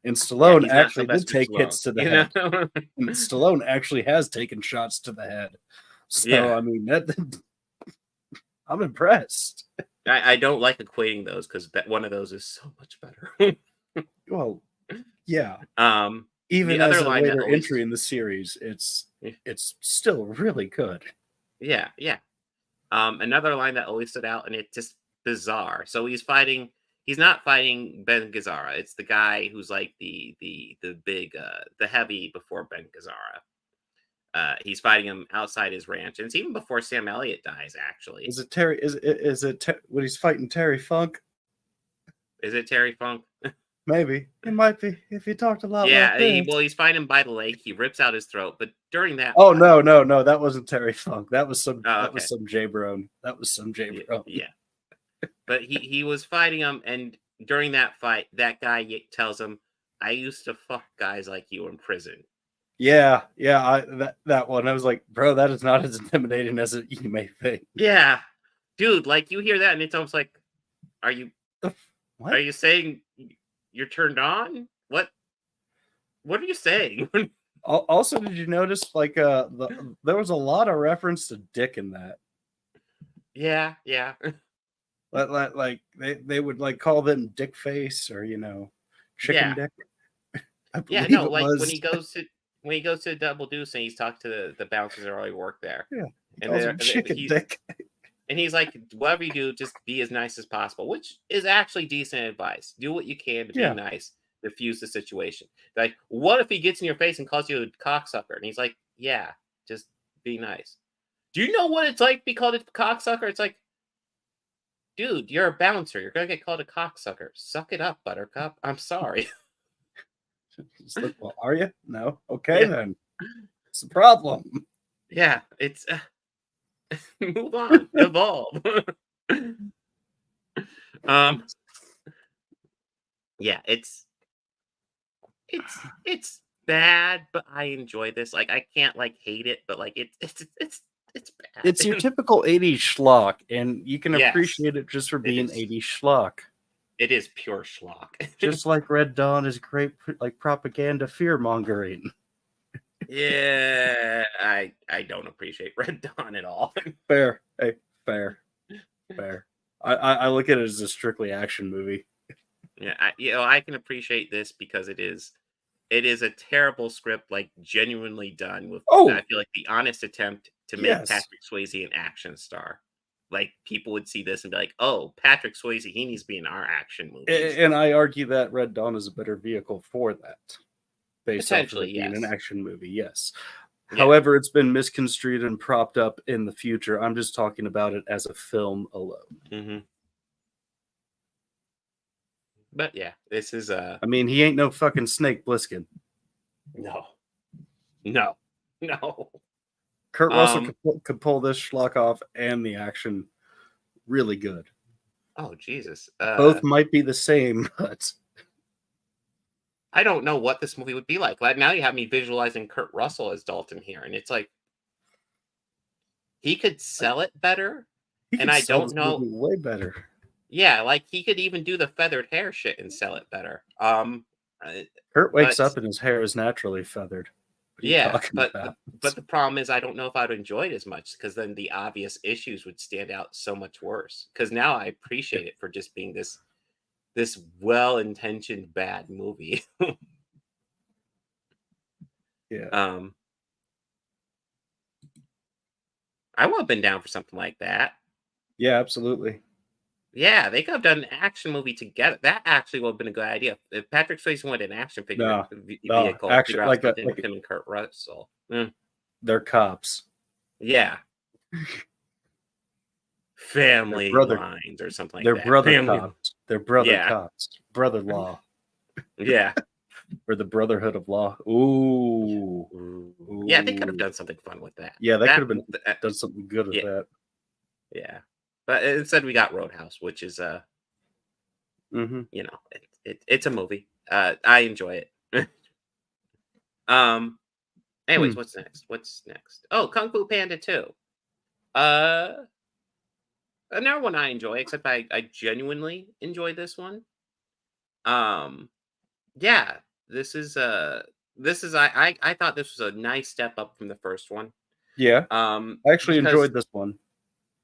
And Stallone he's not actually did Sylvester take Stallone, hits to the you head. know? And Stallone actually has taken shots to the head. So Yeah. I mean, I'm impressed. I don't like equating those because one of those is so much better. Well, yeah. The Even other as a line that later always- entry in the series, it's Yeah. still really good. Yeah. Another line that always stood out, and it's just bizarre. So he's not fighting Ben Gazzara. It's the guy who's like the big the heavy before Ben Gazzara. He's fighting him outside his ranch, and it's even before Sam Elliott dies. Actually, Is it Terry? Is it when he's fighting Terry Funk? is it Terry Funk? Maybe it might be if he talked a lot. Yeah, like this. he's fighting him by the lake. He rips out his throat, but during that, Oh no, that wasn't Terry Funk. That was some. Oh, That was some J Brone. That was some J Brone. Yeah. But he was fighting him, and during that fight, that guy tells him, "I used to fuck guys like you in prison." Yeah. That one. I was like, bro, that is not as intimidating as you may think. Yeah, dude, like you hear that, and it's almost like, are you What? are you saying you're turned on? What are you saying? Also, did you notice there was a lot of reference to dick in that? Yeah. Like they would like call them dick face or chicken Yeah. dick. I Yeah, believe no, it like was. when he goes to Double Deuce and he's talking to the bouncers that already work there. Yeah, he and calls him chicken dick. And he's like, whatever you do, just be as nice as possible, which is actually decent advice. Do what you can to be Yeah. nice, diffuse the situation. Like, what if he gets in your face and calls you a cocksucker? And he's like, yeah, just be nice. Do you know what it's like to be called a cocksucker? It's like, dude, you're a bouncer. You're going to get called a cocksucker. Suck it up, Buttercup. I'm sorry. It's like, well, are you? No. Okay, Yeah. then. It's a problem. Yeah, it's move on, evolve. Yeah, it's bad, but I enjoy this. Like, I can't like hate it, but like it's bad. It's your typical 80s schlock, and you can Yes, appreciate it just for being is. 80s schlock. It is pure schlock. Just like Red Dawn is great, like propaganda fear mongering. Yeah, I don't appreciate Red Dawn at all. Fair. Hey, fair. I look at it as a strictly action movie. Yeah, I can appreciate this because it is a terrible script, like genuinely done with. Oh! I feel like the honest attempt to make Yes. Patrick Swayze an action star. Like people would see this and be like, "Oh, Patrick Swayze, he needs to be in our action movies." And I argue that Red Dawn is a better vehicle for that. Based off of Potentially, it being an yes. action movie, yes. Yeah. However, it's been misconstrued and propped up in the future. I'm just talking about it as a film alone. Mm-hmm. But yeah, this is I mean, he ain't no fucking Snake Plissken. no. Kurt Russell could pull this schlock off and the action really good. Oh Jesus! Both might be the same, but I don't know what this movie would be like. Like now you have me visualizing Kurt Russell as Dalton here, and it's like he could sell it better. he And could I sell don't this know. movie way better. Yeah, like he could even do the feathered hair shit and sell it better. Kurt wakes but- up and his hair is naturally feathered. What are you Yeah, talking but about? the problem is I don't know if I'd enjoy it as much because then the obvious issues would stand out so much worse. Because now I appreciate it for just being this well-intentioned bad movie. Yeah. I would have been down for something like that. Yeah, absolutely. Yeah, they could have done an action movie together. That actually would have been a good idea. If Patrick Swayze wanted an action figure No, vehicle, action figure out like something with him and Kurt Russell. they're cops. Yeah. Family brother- lines or something like They're that. brother Family- cops. They're brother Yeah. cops. Brother law. Yeah. Or the Brotherhood of Law. Ooh. Yeah, they could have done something fun with that. Yeah, that could have been done something good with that. Yeah. But instead we got Roadhouse, which is Mm-hmm. you know, it's a movie. I enjoy it. Anyways, what's next? Oh, Kung Fu Panda 2. Another one I enjoy, except I genuinely enjoy this one. Yeah, this is I thought this was a nice step up from the first one. Yeah. I actually enjoyed this one.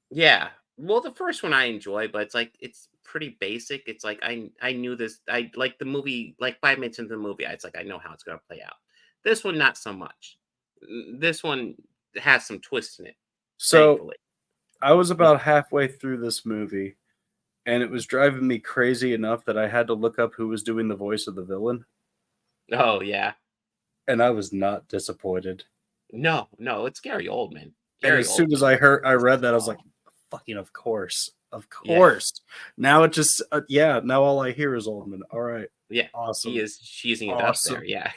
Yeah. Well, the first one I enjoy, but it's like it's pretty basic. It's like I knew this. I like the movie, like 5 minutes into the movie, it's like I know how it's gonna play out. This one, not so much. This one has some twists in it. So thankfully. I was about halfway through this movie, and it was driving me crazy enough that I had to look up who was doing the voice of the villain. Oh yeah. And I was not disappointed. No, it's Gary Oldman. And as soon as I read that, I was like, "Fucking of course, of course." Yeah. Now it just, now all I hear is Oldman. All right, yeah, awesome. He is cheesing it up there. Yeah.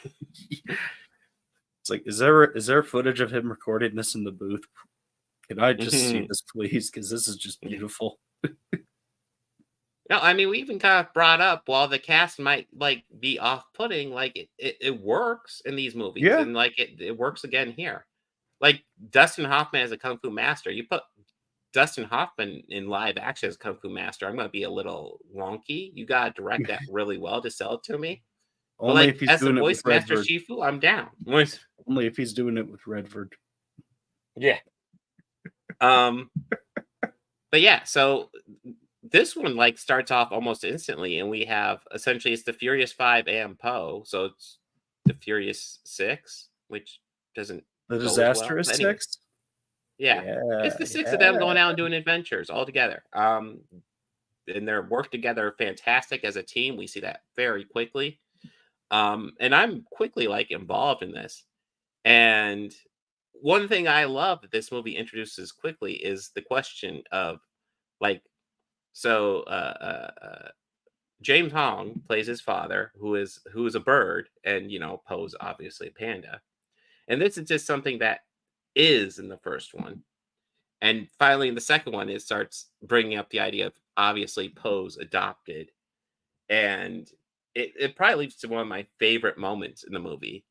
It's like, is there footage of him recording this in the booth? Can I just see this, please? Because this is just beautiful. No, I mean, we even kind of brought up while the cast might like be off-putting, like it works in these movies, and like it works again here. Like Dustin Hoffman as a kung fu master, you put Dustin Hoffman in live action as kung fu master, I'm going to be a little wonky. You got to direct that really well to sell it to me. Only but like, if he's as doing a it voice with master Redford. Shifu, I'm down. Only if he's doing it with Redford. Yeah. But yeah, so this one like starts off almost instantly, and we have essentially it's the Furious 5 and Poe, so it's the Furious 6, which doesn't the go as well. Disastrous Anyway, 6. Yeah, it's the 6 of them going out and doing adventures all together. And their work together fantastic as a team. We see that very quickly. And I'm quickly like involved in this. And one thing I love that this movie introduces quickly is the question of like, so James Hong plays his father, who is a bird, and Poe's obviously a panda. And this is just something that is in the first one. And finally in the second one, it starts bringing up the idea of obviously Poe's adopted. And it probably leads to one of my favorite moments in the movie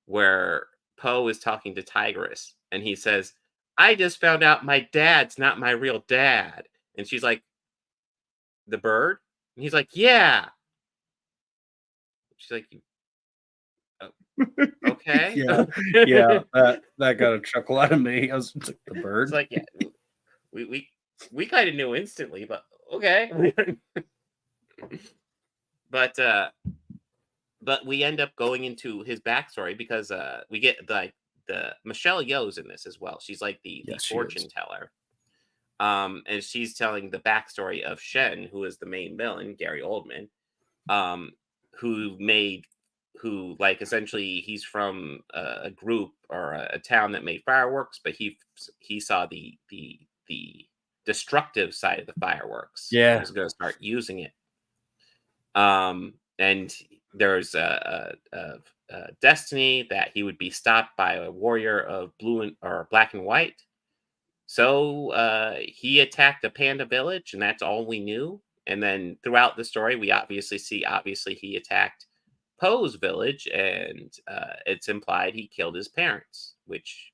where Poe is talking to Tigress and he says, "I just found out my dad's not my real dad." And she's like, "The bird?" And he's like, "Yeah." She's like, "Okay." yeah, that got a chuckle out of me. I was like, the bird. It's like, yeah, we kind of knew instantly, but okay. But we end up going into his backstory because we get the Michelle Yeoh's in this as well. She's like the fortune teller. And she's telling the backstory of Shen, who is the main villain, Gary Oldman, who like essentially he's from a group or a town that made fireworks, but he saw the destructive side of the fireworks. Yeah, he was going to start using it. And there's a destiny that he would be stopped by a warrior of black and white. So he attacked a panda village, and that's all we knew. And then throughout the story, we obviously he attacked Poe's village, and it's implied he killed his parents, which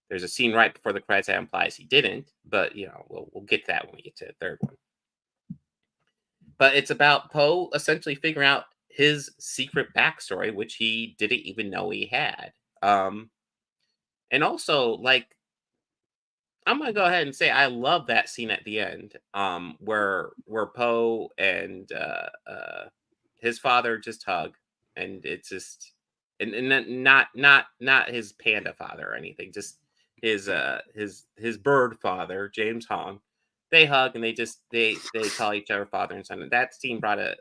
there's a scene right before the credits that implies he didn't, but we'll get to that when we get to the third one. But it's about Poe essentially figuring out his secret backstory, which he didn't even know he had. And also, like, I'm gonna go ahead and say I love that scene at the end, where Poe and his father just hug, and it's just and not his panda father or anything, just his bird father, James Hong, they hug and they call each other father and son. And that scene brought a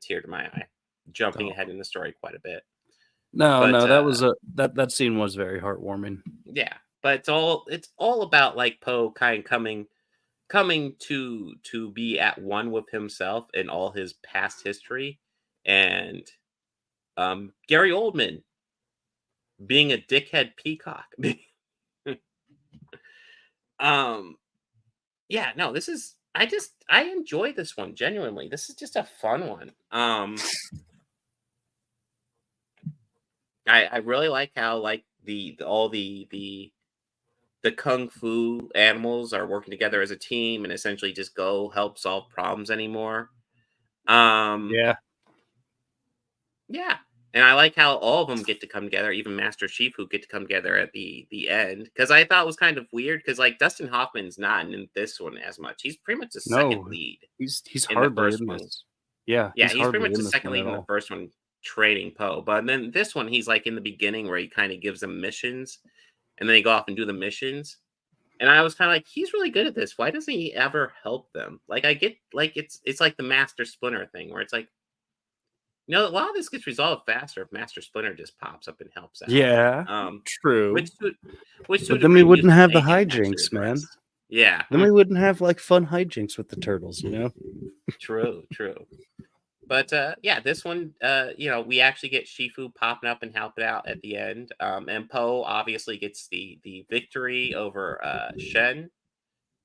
tear to my eye, jumping ahead in the story quite a bit. No, But, that was that scene was very heartwarming. Yeah, but it's all about like Poe kind of coming to be at one with himself and all his past history, and Gary Oldman being a dickhead peacock. Yeah, no, this is I enjoy this one genuinely. This is just a fun one. I really like how like all the kung fu animals are working together as a team and essentially just go help solve problems anymore. Yeah. Yeah. And I like how all of them get to come together, even Master Chief, who get to come together at the end. Because I thought it was kind of weird, because like Dustin Hoffman's not in this one as much. He's pretty much the second lead. He's in the hardly first in one. this. Yeah, Yeah, he's pretty hardly much in the this second one lead at in the all. first one, training Poe. But then this one, he's like in the beginning where he kind of gives them missions, and then they go off and do the missions. And I was kind of like, he's really good at this. Why doesn't he ever help them? Like, I get like it's like the Master Splinter thing, where it's like, a lot of this gets resolved faster if Master Splinter just pops up and helps out. Yeah, true. Which but then we wouldn't have the Alien actually hijinks, man. addressed. Yeah. Then we wouldn't have like fun hijinks with the turtles, you know? True. But yeah, this one, we actually get Shifu popping up and helping out at the end. And Poe obviously gets the victory over Shen,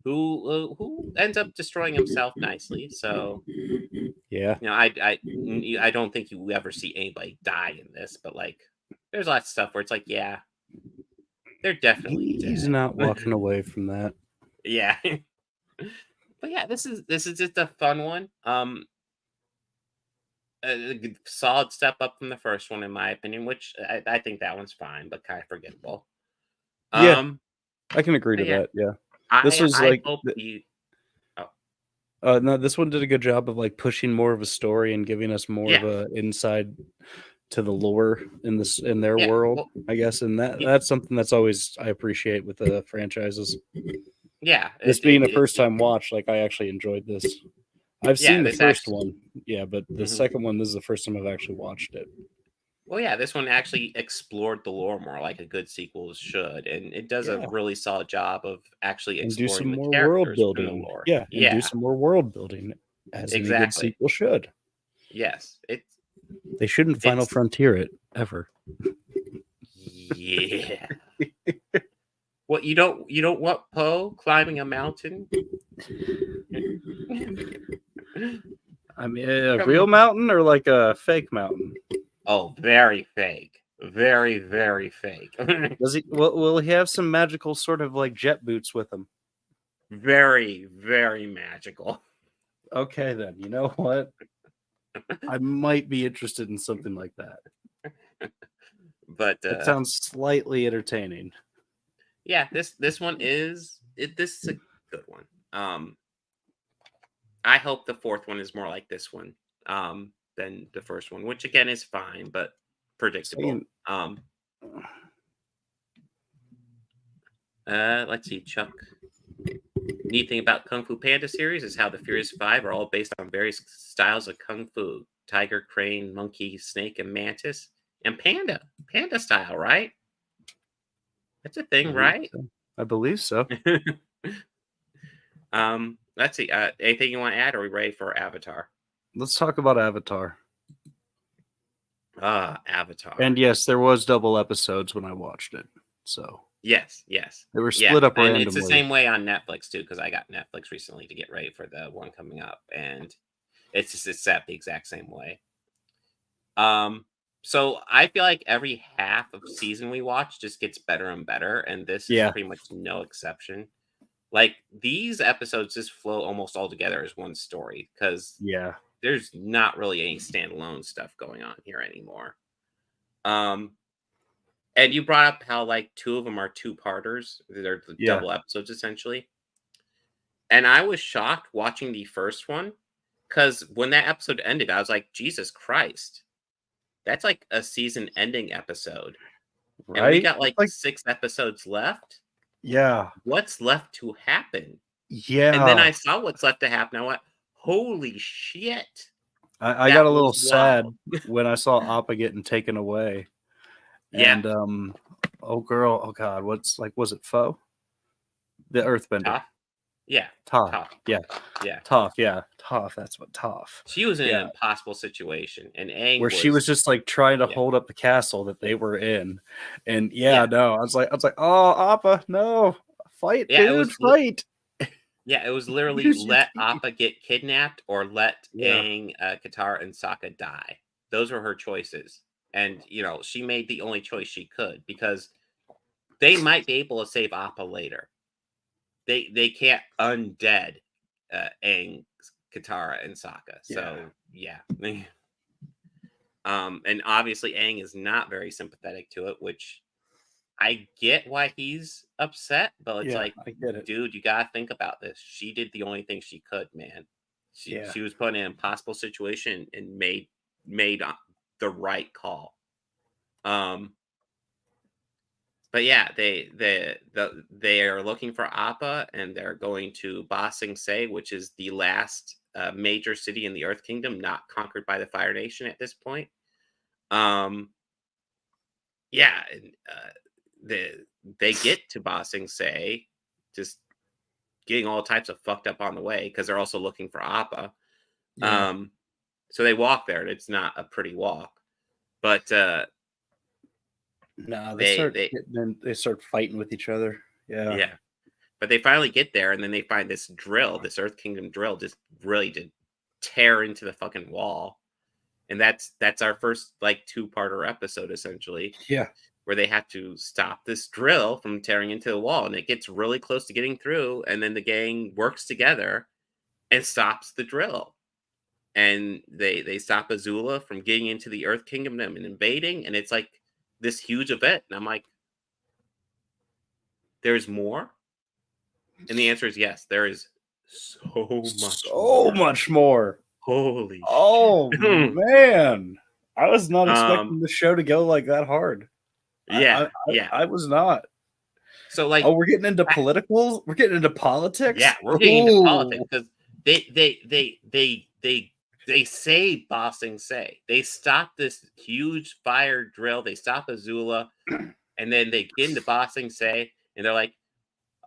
who ends up destroying himself nicely. So yeah, I don't think you ever see anybody die in this, but like there's lots of stuff where it's like, yeah, they're definitely he's dead. not walking away from that. Yeah. But yeah, this is just a fun one. A solid step up from the first one, in my opinion, which I think that one's fine, but kind of forgettable. Yeah, I can agree to that. Yeah, this was like no, this one did a good job of like pushing more of a story and giving us more of a inside to the lore in their world, I guess, and that's something that's always I appreciate with the franchises. Yeah, this being a first time watch, like I actually enjoyed this. I've seen the first one, but the second one, this is the first time I've actually watched it. Well, yeah, this one actually explored the lore more like a good sequel should, and it does a really solid job of actually exploring do some the more characters world and building. the lore. Do some more world building, as any good sequel should. Yes, they shouldn't Final Frontier it ever. Yeah. What, you don't want Poe climbing a mountain? I mean, a real mountain or like a fake mountain? Oh, very fake. Very, very fake. Does he? Will he have some magical sort of like jet boots with him? Very, very magical. Okay, then. You know what? I might be interested in something like that. But it sounds slightly entertaining. Yeah, this one is this is a good one. I hope the fourth one is more like this one than the first one, which again is fine but predictable. Let's see, Chuck. Neat thing about Kung Fu Panda series is how the Furious Five are all based on various styles of Kung Fu: tiger, crane, monkey, snake, and mantis, and panda style, right? That's a thing, right? So. I believe so. Let's see. Anything you want to add? Or are we ready for Avatar? Let's talk about Avatar. Avatar. And yes, there was double episodes when I watched it. So yes, they were split up randomly. And it's the same way on Netflix too, because I got Netflix recently to get ready for the one coming up, and it's set the exact same way. So I feel like every half of season we watch just gets better and better, and this is pretty much no exception. Like these episodes just flow almost all together as one story, because there's not really any standalone stuff going on here anymore. And you brought up how like two of them are two-parters. They're double episodes essentially. And I was shocked watching the first one, because when that episode ended, I was like, Jesus Christ. That's like a season-ending episode. Right? And we got like 6 episodes left. Yeah. What's left to happen? Yeah. And then I saw what's left to happen. I went, holy shit. I That got a little was sad wild. when I saw Appa getting taken away. Yeah. And oh god, was it Foe? The Earthbender. Toph? Yeah. Toph. Yeah. Yeah. Toph, yeah. Toph, that's what Toph. She was in Yeah. an impossible situation, and Aang Where she was just like trying to Yeah. hold up the castle that they were in. And Yeah. no, I was like, oh, Appa, no. Fight, Yeah, it dude, was fight. Yeah, it was literally Use your let teeth. Appa get kidnapped or let Yeah. Aang, Katara, and Sokka die. Those were her choices. And, she made the only choice she could because they might be able to save Appa later. They can't undead Aang, Katara, and Sokka. So, yeah. And obviously Aang is not very sympathetic to it, which I get why he's upset, but it's like, I get it. dude, you gotta think about this. She did the only thing she could, man. She was put in an impossible situation and made the right call. But yeah, they are looking for Appa, and they're going to Ba Sing Se, which is the last major city in the Earth Kingdom not conquered by the Fire Nation at this point. Yeah, and, they get to Ba Sing Se, just getting all types of fucked up on the way because they're also looking for Appa. Yeah. So they walk there, and it's not a pretty walk, but No, they start fighting with each other. Yeah. yeah, but they finally get there, and then they find this drill, this Earth Kingdom drill, just really did tear into the fucking wall, and that's our first like 2-parter episode essentially. Yeah. Where they have to stop this drill from tearing into the wall, and it gets really close to getting through, and then the gang works together and stops the drill, and they stop Azula from getting into the Earth Kingdom and invading, and it's like this huge event, and I'm like, there's more, and the answer is yes, there is so much more. Holy shit. Man, I was not expecting the show to go like that hard. Yeah, I was not. So like, we're getting into politicals. We're getting into politics. Yeah, we're getting into politics because they say Ba Sing Se. They stop this huge fire drill. They stop Azula, and then they get into Ba Sing Se, and they're like,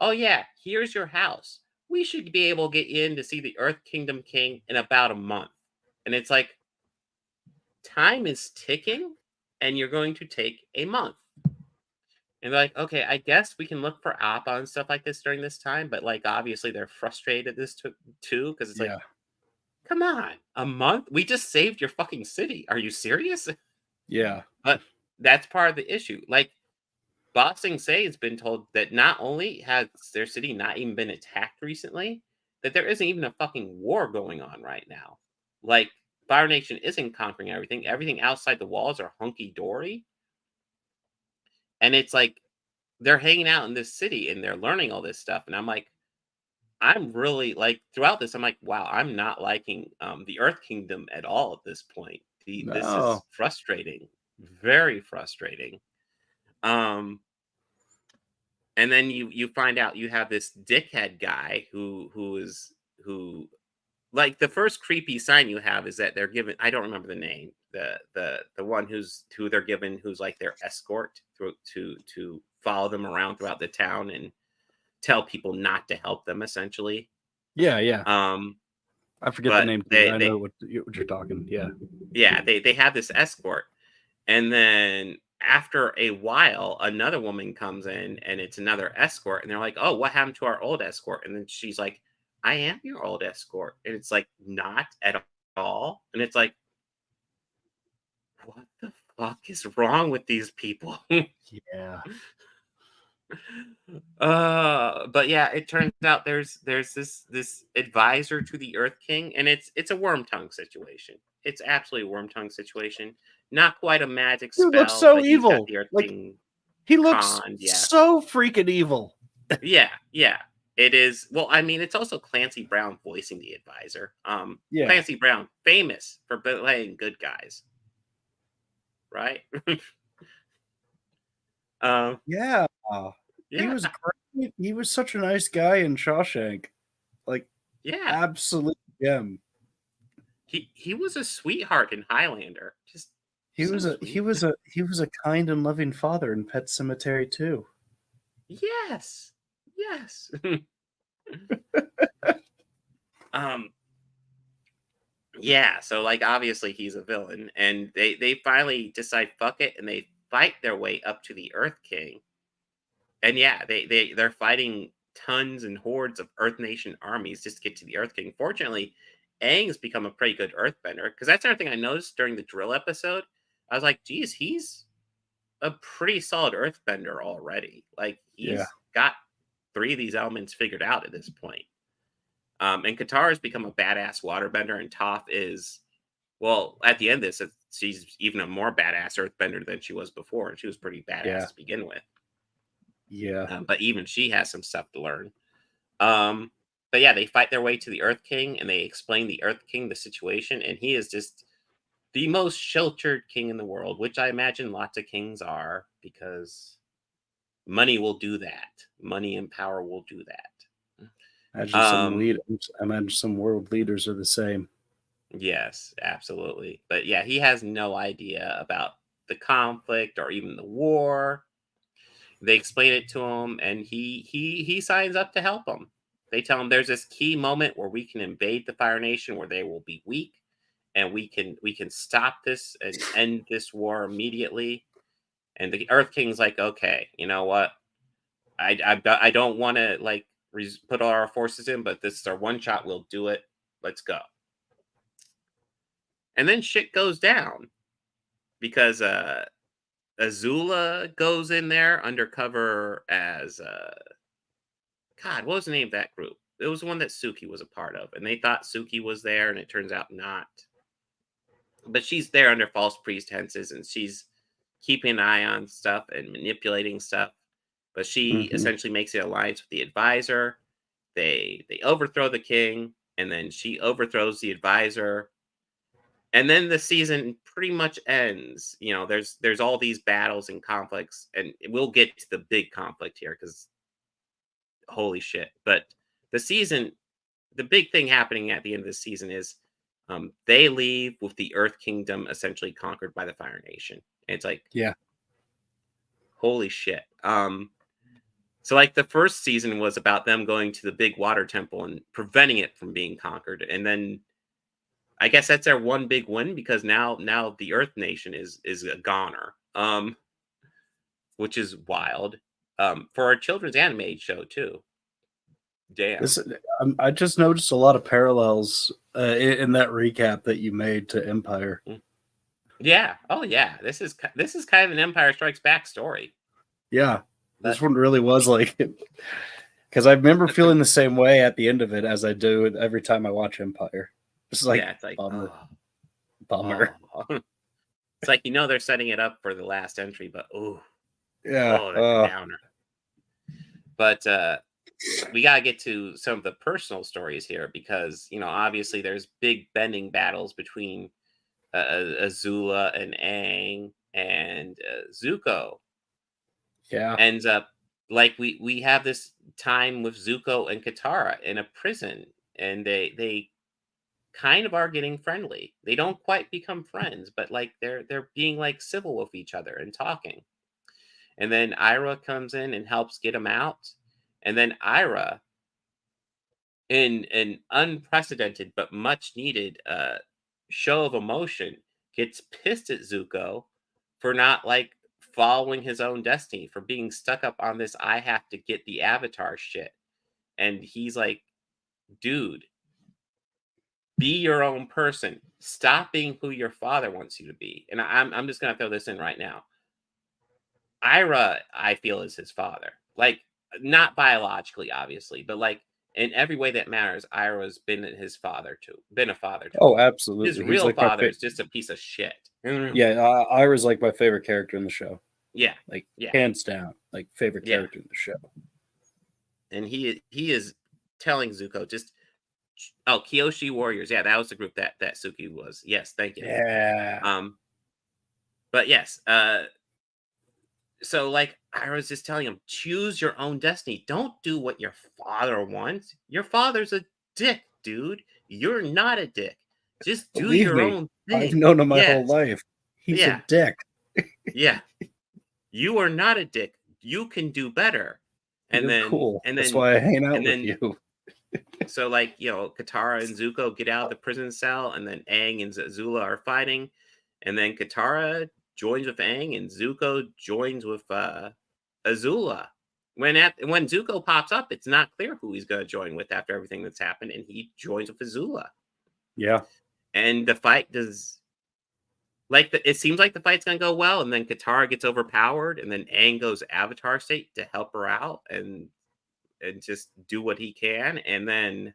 "Oh yeah, here's your house. We should be able to get in to see the Earth Kingdom King in about a month." And it's like, time is ticking, and you're going to take a month. And they're like, okay, I guess we can look for Appa and stuff like this during this time. But like, obviously they're frustrated at this too. Because it's like, come on, a month? We just saved your fucking city. Are you serious? Yeah. But that's part of the issue. Like, Ba Sing Se has been told that not only has their city not even been attacked recently, that there isn't even a fucking war going on right now. Like, Fire Nation isn't conquering everything. Everything outside the walls are hunky-dory. And it's like, they're hanging out in this city and they're learning all this stuff. And I'm like, I'm really like, throughout this, I'm like, wow, I'm not liking the Earth Kingdom at all at this point. This is frustrating. Very frustrating. And then you find out you have this dickhead guy who like the first creepy sign you have is that they're given, I don't remember the name, the one who they're given, who's like their escort to follow them around throughout the town and tell people not to help them essentially. Yeah. I forget the name. I know what you're talking. Yeah. Yeah. They have this escort, and then after a while, another woman comes in and it's another escort, and they're like, oh, what happened to our old escort? And then she's like, I am your old escort. And it's like, not at all. And it's like, what the fuck is wrong with these people? Yeah. But yeah, it turns out there's this advisor to the Earth King, and it's a worm tongue situation. It's absolutely a worm tongue situation. Not quite a magic spell. Dude looks so but he's got evil. the Earth Like, King he looks conned, so freaking evil. Yeah. It is. Well, I mean, it's also Clancy Brown voicing the advisor. Yeah. Clancy Brown, famous for playing good guys, right? Yeah. He was great. He was such a nice guy in Shawshank. Like, Yeah, absolute gem. he was a sweetheart in Highlander. Just He so was a sweet. he was a kind and loving father in Pet Cemetery too. Yes. Yeah, so like obviously he's a villain, and they finally decide fuck it, and they fight their way up to the Earth King. And yeah, they're fighting tons and hordes of Earth Nation armies just to get to the Earth King. Fortunately, Aang's become a pretty good Earthbender, because that's another thing I noticed during the drill episode. I was like, geez, he's a pretty solid Earthbender already. Like he's got 3 of these elements figured out at this point. And Katara has become a badass waterbender, and Toph is, well, at the end of this, she's even a more badass Earthbender than she was before, and she was pretty badass to begin with. Yeah. But even she has some stuff to learn. But yeah, they fight their way to the Earth King, and they explain the Earth King the situation, and he is just the most sheltered king in the world, which I imagine lots of kings are, because money will do that. Money and power will do that. Imagine some world leaders are the same. Yes, absolutely. But yeah, he has no idea about the conflict or even the war. They explain it to him, and he signs up to help them. They tell him there's this key moment where we can invade the Fire Nation, where they will be weak, and we can stop this and end this war immediately. And the Earth King's like, okay, you know what? I don't want to like put all our forces in, but this is our one shot. We'll do it. Let's go. And then shit goes down because Azula goes in there undercover as God, what was the name of that group? It was the one that Suki was a part of, and they thought Suki was there, and it turns out not. But she's there under false pretenses, and she's keeping an eye on stuff and manipulating stuff. But she essentially makes an alliance with the advisor. They overthrow the king, and then she overthrows the advisor. And then the season pretty much ends. You know, there's all these battles and conflicts, and we'll get to the big conflict here because holy shit. But the big thing happening at the end of the season is they leave with the Earth Kingdom essentially conquered by the Fire Nation. And it's like, holy shit. So like the first season was about them going to the big water temple and preventing it from being conquered. And then I guess that's their one big win, because now the Earth Nation is a goner, which is wild for a children's animated show too. Damn. I just noticed a lot of parallels in that recap that you made to Empire. Yeah. Oh yeah. This is kind of an Empire Strikes Back story. Yeah. This one really was like, because I remember feeling the same way at the end of it as I do every time I watch Empire. It's like, it's like bummer. Oh. Bummer. Oh. It's like, they're setting it up for the last entry, but that's a downer. But we gotta get to some of the personal stories here, because obviously there's big bending battles between Azula and Aang, and Zuko. Yeah, ends up like we have this time with Zuko and Katara in a prison, and they kind of are getting friendly. They don't quite become friends, but like they're being like civil with each other and talking. And then Ira comes in and helps get them out. And then Ira, in an unprecedented but much needed show of emotion, gets pissed at Zuko for not like following his own destiny, for being stuck up on this I have to get the Avatar shit. And he's like, dude, be your own person. Stop being who your father wants you to be. And I'm just gonna throw this in right now. Ira, I feel, is his father. Like, not biologically, obviously, but like in every way that matters, Ira's been a father to Oh, absolutely. His real like father is just a piece of shit. Yeah, Ira's like my favorite character in the show. Yeah, like hands down, like favorite character in the show. And he is telling Zuko just, Kyoshi Warriors. Yeah, that was the group that Suki was. Yes, thank you. Yeah. But yes, so like I was just telling him, choose your own destiny. Don't do what your father wants. Your father's a dick, dude. You're not a dick. Just do Believe your me, own thing. I've known him my Yes. whole life. He's Yeah. a dick. Yeah. You are not a dick. You can do better. And You're then cool. and That's then why I hang out and with then you. so like, Katara and Zuko get out of the prison cell, and then Aang and Azula are fighting, and then Katara joins with Aang, and Zuko joins with Azula. When Zuko pops up, it's not clear who he's going to join with after everything that's happened, and he joins with Azula. Yeah. And the fight does, it seems like the fight's going to go well, and then Katara gets overpowered, and then Aang goes Avatar state to help her out and just do what he can, and then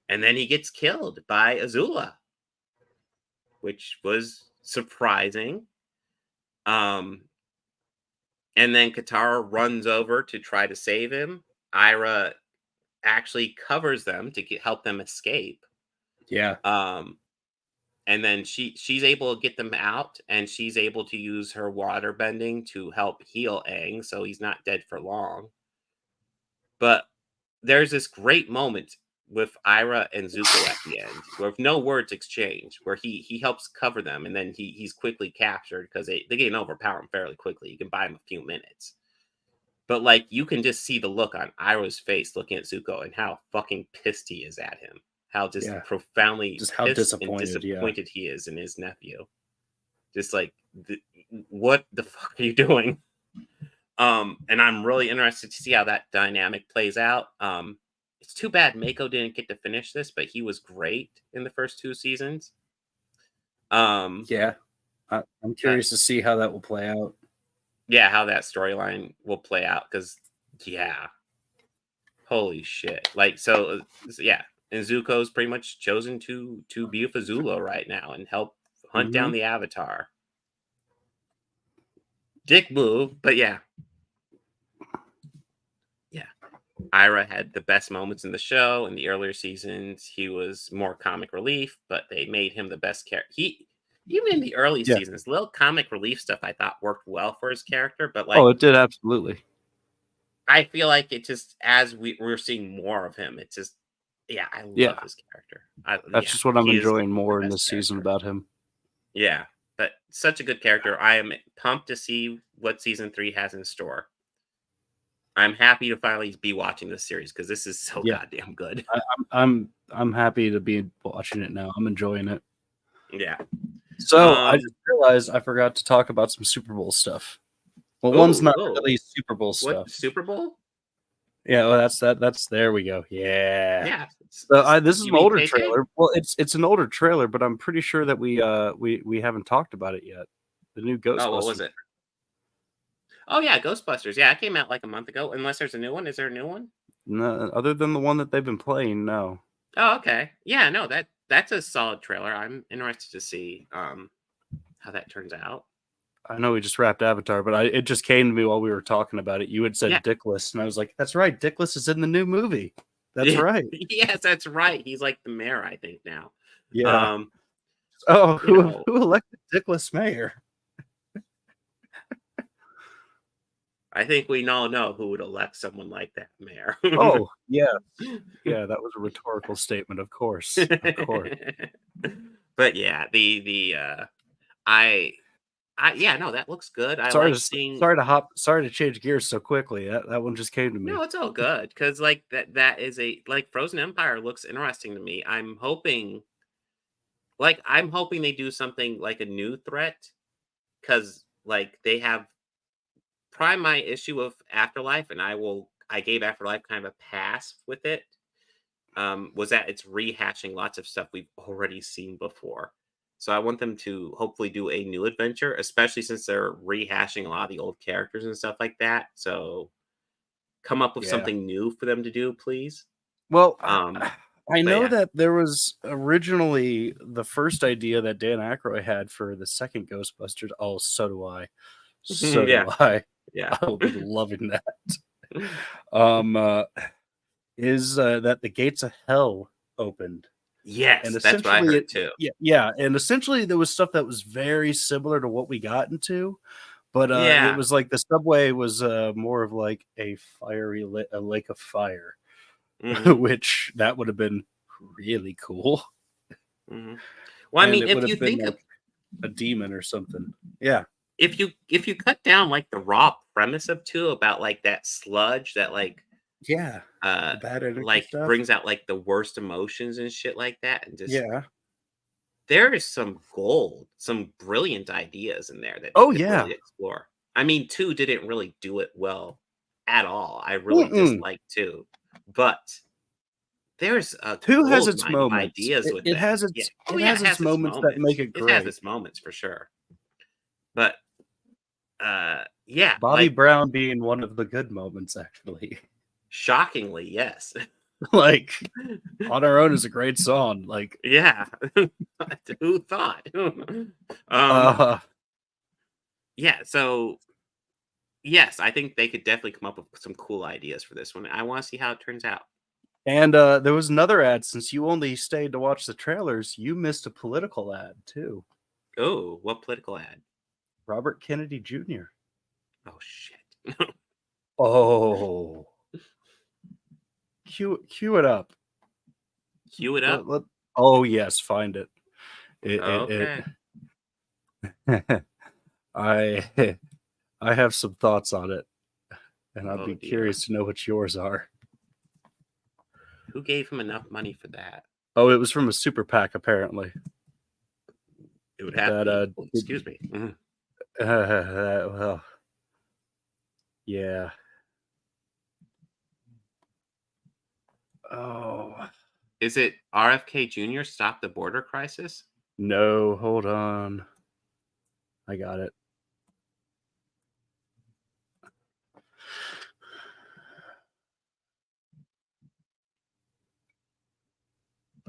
he gets killed by Azula, which was surprising. And then Katara runs over to try to save him. Ira actually covers them to help them escape. Yeah. And then she's able to get them out, and she's able to use her water bending to help heal Aang, so he's not dead for long. But there's this great moment with Ira and Zuko at the end, where with no words exchanged, where he helps cover them, and then he's quickly captured because they can overpower him fairly quickly. You can buy him a few minutes. But you can just see the look on Ira's face looking at Zuko and how fucking pissed he is at him. How profoundly just how disappointed he is in his nephew. Just what the fuck are you doing? And I'm really interested to see how that dynamic plays out. It's too bad Mako didn't get to finish this, but he was great in the first 2 seasons. Yeah. I'm curious to see how that will play out. Yeah, how that storyline will play out, because holy shit. And Zuko's pretty much chosen to be with Azula right now and help hunt down the Avatar. Dick move, but yeah. Ira had the best moments in the show. In the earlier seasons, he was more comic relief, but they made him the best character. Even in the early seasons, little comic relief stuff I thought worked well for his character, but it did absolutely. I feel like it just, as we're seeing more of him, it's just, I love his character. That's just what I'm enjoying more in this season about him. Yeah, but such a good character. I am pumped to see what season 3 has in store. I'm happy to finally be watching this series because this is so goddamn good. I'm happy to be watching it now. I'm enjoying it. Yeah. So I just realized I forgot to talk about some Super Bowl stuff. Well, one's not really Super Bowl stuff. What, Super Bowl? Yeah, well, that's there we go. Yeah. Yeah. So this is an older trailer. Well, it's an older trailer, but I'm pretty sure that we haven't talked about it yet. The new Ghostbusters. Oh, what was it? Oh yeah, Ghostbusters. Yeah, it came out like a month ago. Unless there's a new one. Is there a new one? No, other than the one that they've been playing, no. Oh, okay. Yeah, no, that's a solid trailer. I'm interested to see how that turns out. I know we just wrapped Avatar, but it just came to me while we were talking about it. You had said Dickless, and I was like, "That's right, Dickless is in the new movie." That's right. Yes, that's right. He's like the mayor, I think now. Yeah. Who elected Dickless mayor? I think we all know who would elect someone like that mayor. Oh, yeah. Yeah, that was a rhetorical statement, of course. Of course. But yeah, no, that looks good. Sorry to change gears so quickly. That one just came to me. No, it's all good because that is Frozen Empire looks interesting to me. I'm hoping they do something like a new threat, because they have probably my issue of Afterlife, and I gave Afterlife kind of a pass with it. Was that it's rehashing lots of stuff we've already seen before. So I want them to hopefully do a new adventure, especially since they're rehashing a lot of the old characters and stuff like that. So come up with something new for them to do, please. Well, I know that there was originally the first idea that Dan Aykroyd had for the second Ghostbusters. Oh, so do I. So do I. Yeah. I will be loving that. Is that the gates of hell opened? Yes, and that's what I heard too. Yeah, and essentially there was stuff that was very similar to what we got into, but it was like the subway was more of like a lake of fire. which that would have been really cool. Mm-hmm. Well, I And mean, it if would have you been think like of a demon or something. Yeah. if you cut down like the raw premise of 2 about like that sludge that like Yeah. The bad energy like stuff. brings out like the worst emotions and shit like that, and just Yeah. there is some gold, some brilliant ideas in there that they Oh, could yeah. really explore. I mean, 2 didn't really do it well at all. I really disliked 2, but there's a 2 has gold its mine of moments. ideas with It that. has Yeah. its Oh it yeah, has it its has its moments that make moments. it It has great. its moments for sure. But yeah, Bobby like Brown being one of the good moments, actually. shockingly, yes. Like, On Our Own is a great song. Like, Yeah. Who thought? Yeah, so yes, I think they could definitely come up with some cool ideas for this one. I want to see how it turns out. and there was another ad. Since you only stayed to watch the trailers, you missed a political ad too. Oh, what political ad? Robert Kennedy Jr. Oh shit. Oh, cue it up. Cue it up. Oh yes, find it. Okay. I have some thoughts on it, and I'd Oh, be dear. curious to know what yours are. Who gave him enough money for that? Oh, it was from a super PAC, apparently. It would have to be. Excuse me. Well, yeah. Oh. Is it RFK Jr. Stop the Border Crisis? No, hold on. I got it.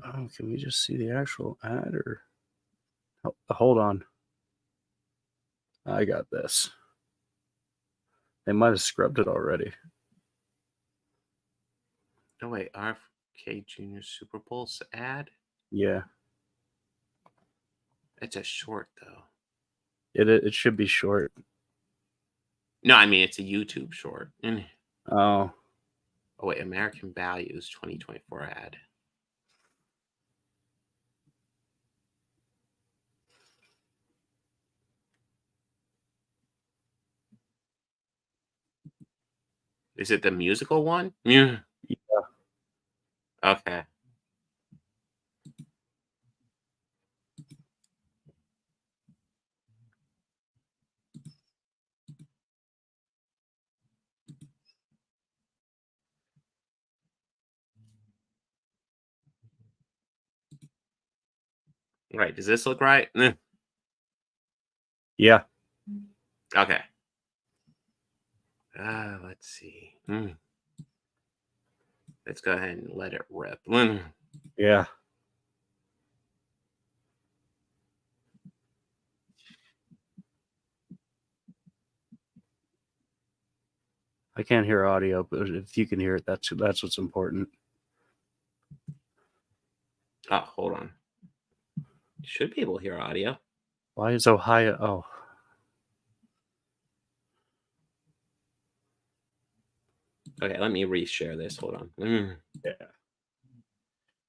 Oh, can we just see the actual ad or hold on. I got this. They might have scrubbed it already. Oh wait, RFK Jr. Super Bowl's ad? Yeah. It's a short though. It should be short. No, I mean it's a YouTube short. Oh. Oh wait, American Values 2024 ad. Is it the musical one? Yeah. Okay. Right. Does this look right? Yeah. Okay. Let's see. Let's go ahead and let it rip. Yeah. I can't hear audio, but if you can hear it, that's what's important. Oh, hold on. You should be able to hear audio. Why is Ohio? Oh. Okay, let me reshare this. Hold on. Yeah.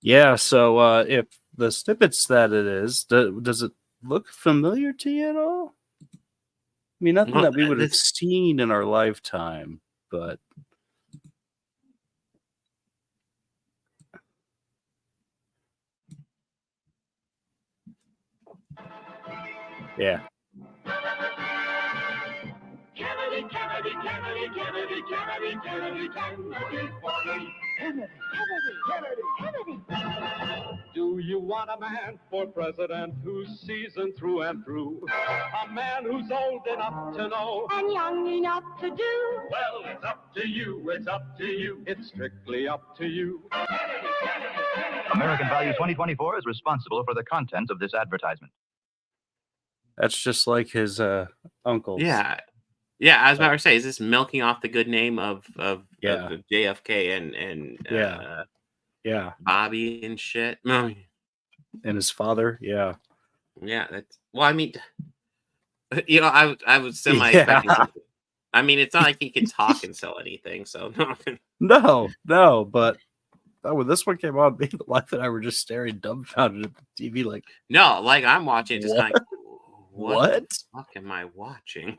Yeah, so if the snippets that it is, does it look familiar to you at all? I mean, nothing Well, that we would have seen in our lifetime, but yeah. Kennedy, Kennedy, Kennedy, Kennedy, Kennedy, Kennedy, Kennedy, Kennedy, Kennedy, Kennedy. Do you want a man for president who's seasoned through and through? A man who's old enough to know And young enough to do. Well, it's up to you, it's up to you, it's strictly up to you. American Values 2024 is responsible for the content of this advertisement. That's just like his uncles. Yeah. Yeah, I was about to say, is this milking off the good name of JFK and yeah, Bobby and shit? And his father, yeah. Yeah, that's well, I mean, you know, I was semi expecting something. I mean, it's not like he can talk and sell anything, so No, but when this one came on, me and the wife and I were just staring dumbfounded at the TV, like, No, like I'm watching, just kind of what the fuck am I watching?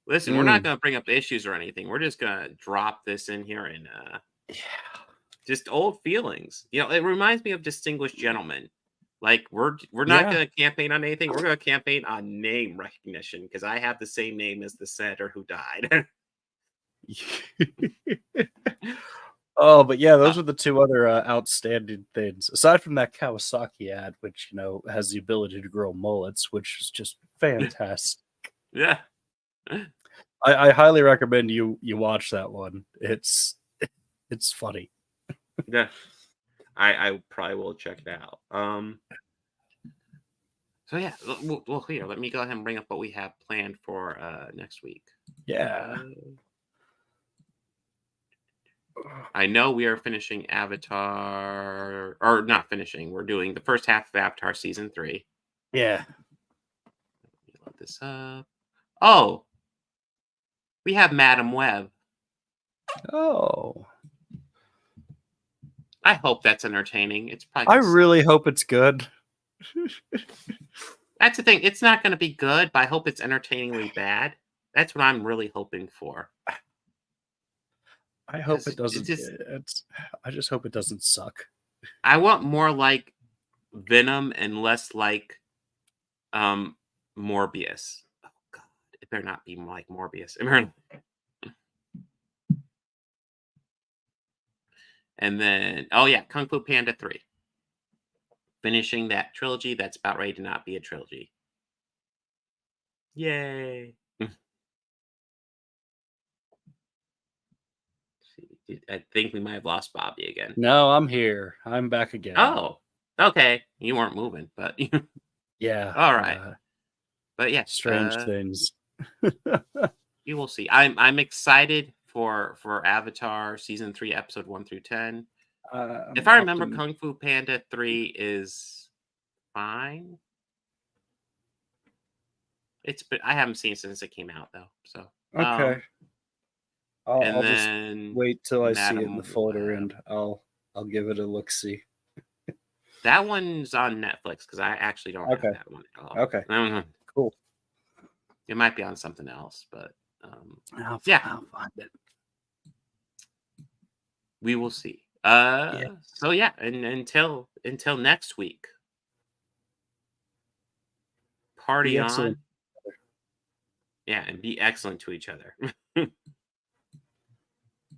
Listen, we're not going to bring up issues or anything. We're just going to drop this in here and just old feelings. You know, it reminds me of Distinguished Gentlemen. Like we're not going to campaign on anything. We're going to campaign on name recognition because I have the same name as the senator who died. Oh, but yeah, those are the two other outstanding things. Aside from that Kawasaki ad, which, you know, has the ability to grow mullets, which is just fantastic. Yeah. I highly recommend you watch that one. It's funny. Yeah. I probably will check it out. So yeah, well here, let me go ahead and bring up what we have planned for next week. Yeah. I know we are finishing Avatar, or not finishing. We're doing the first half of Avatar season 3. Yeah. Let me load this up. Oh, we have Madam Web. Oh. I hope that's entertaining. It's probably. I really hope it's good. That's the thing. It's not going to be good, but I hope it's entertainingly bad. That's what I'm really hoping for. I hope it doesn't. I just hope it doesn't suck. I want more like Venom and less like Morbius. Oh God, it better not be like Morbius. And then, oh yeah, Kung Fu Panda 3. Finishing that trilogy that's about ready to not be a trilogy. Yay! I think we might have lost Bobby again. No, I'm here. I'm back again. Oh, okay. You weren't moving, but yeah. All right. But yeah, strange things. You will see. I'm excited for Avatar season 3, episode 1 through 10. If I remember, Kung Fu Panda 3 is fine. I haven't seen it since it came out though. So okay. I'll then just wait till I see it in Madam the folder and I'll give it a look see. That one's on Netflix because I actually don't have that one at all. Okay. Cool. It might be on something else, but I'll find it. We will see. So yeah, and until next week. Party on. Yeah, and be excellent to each other.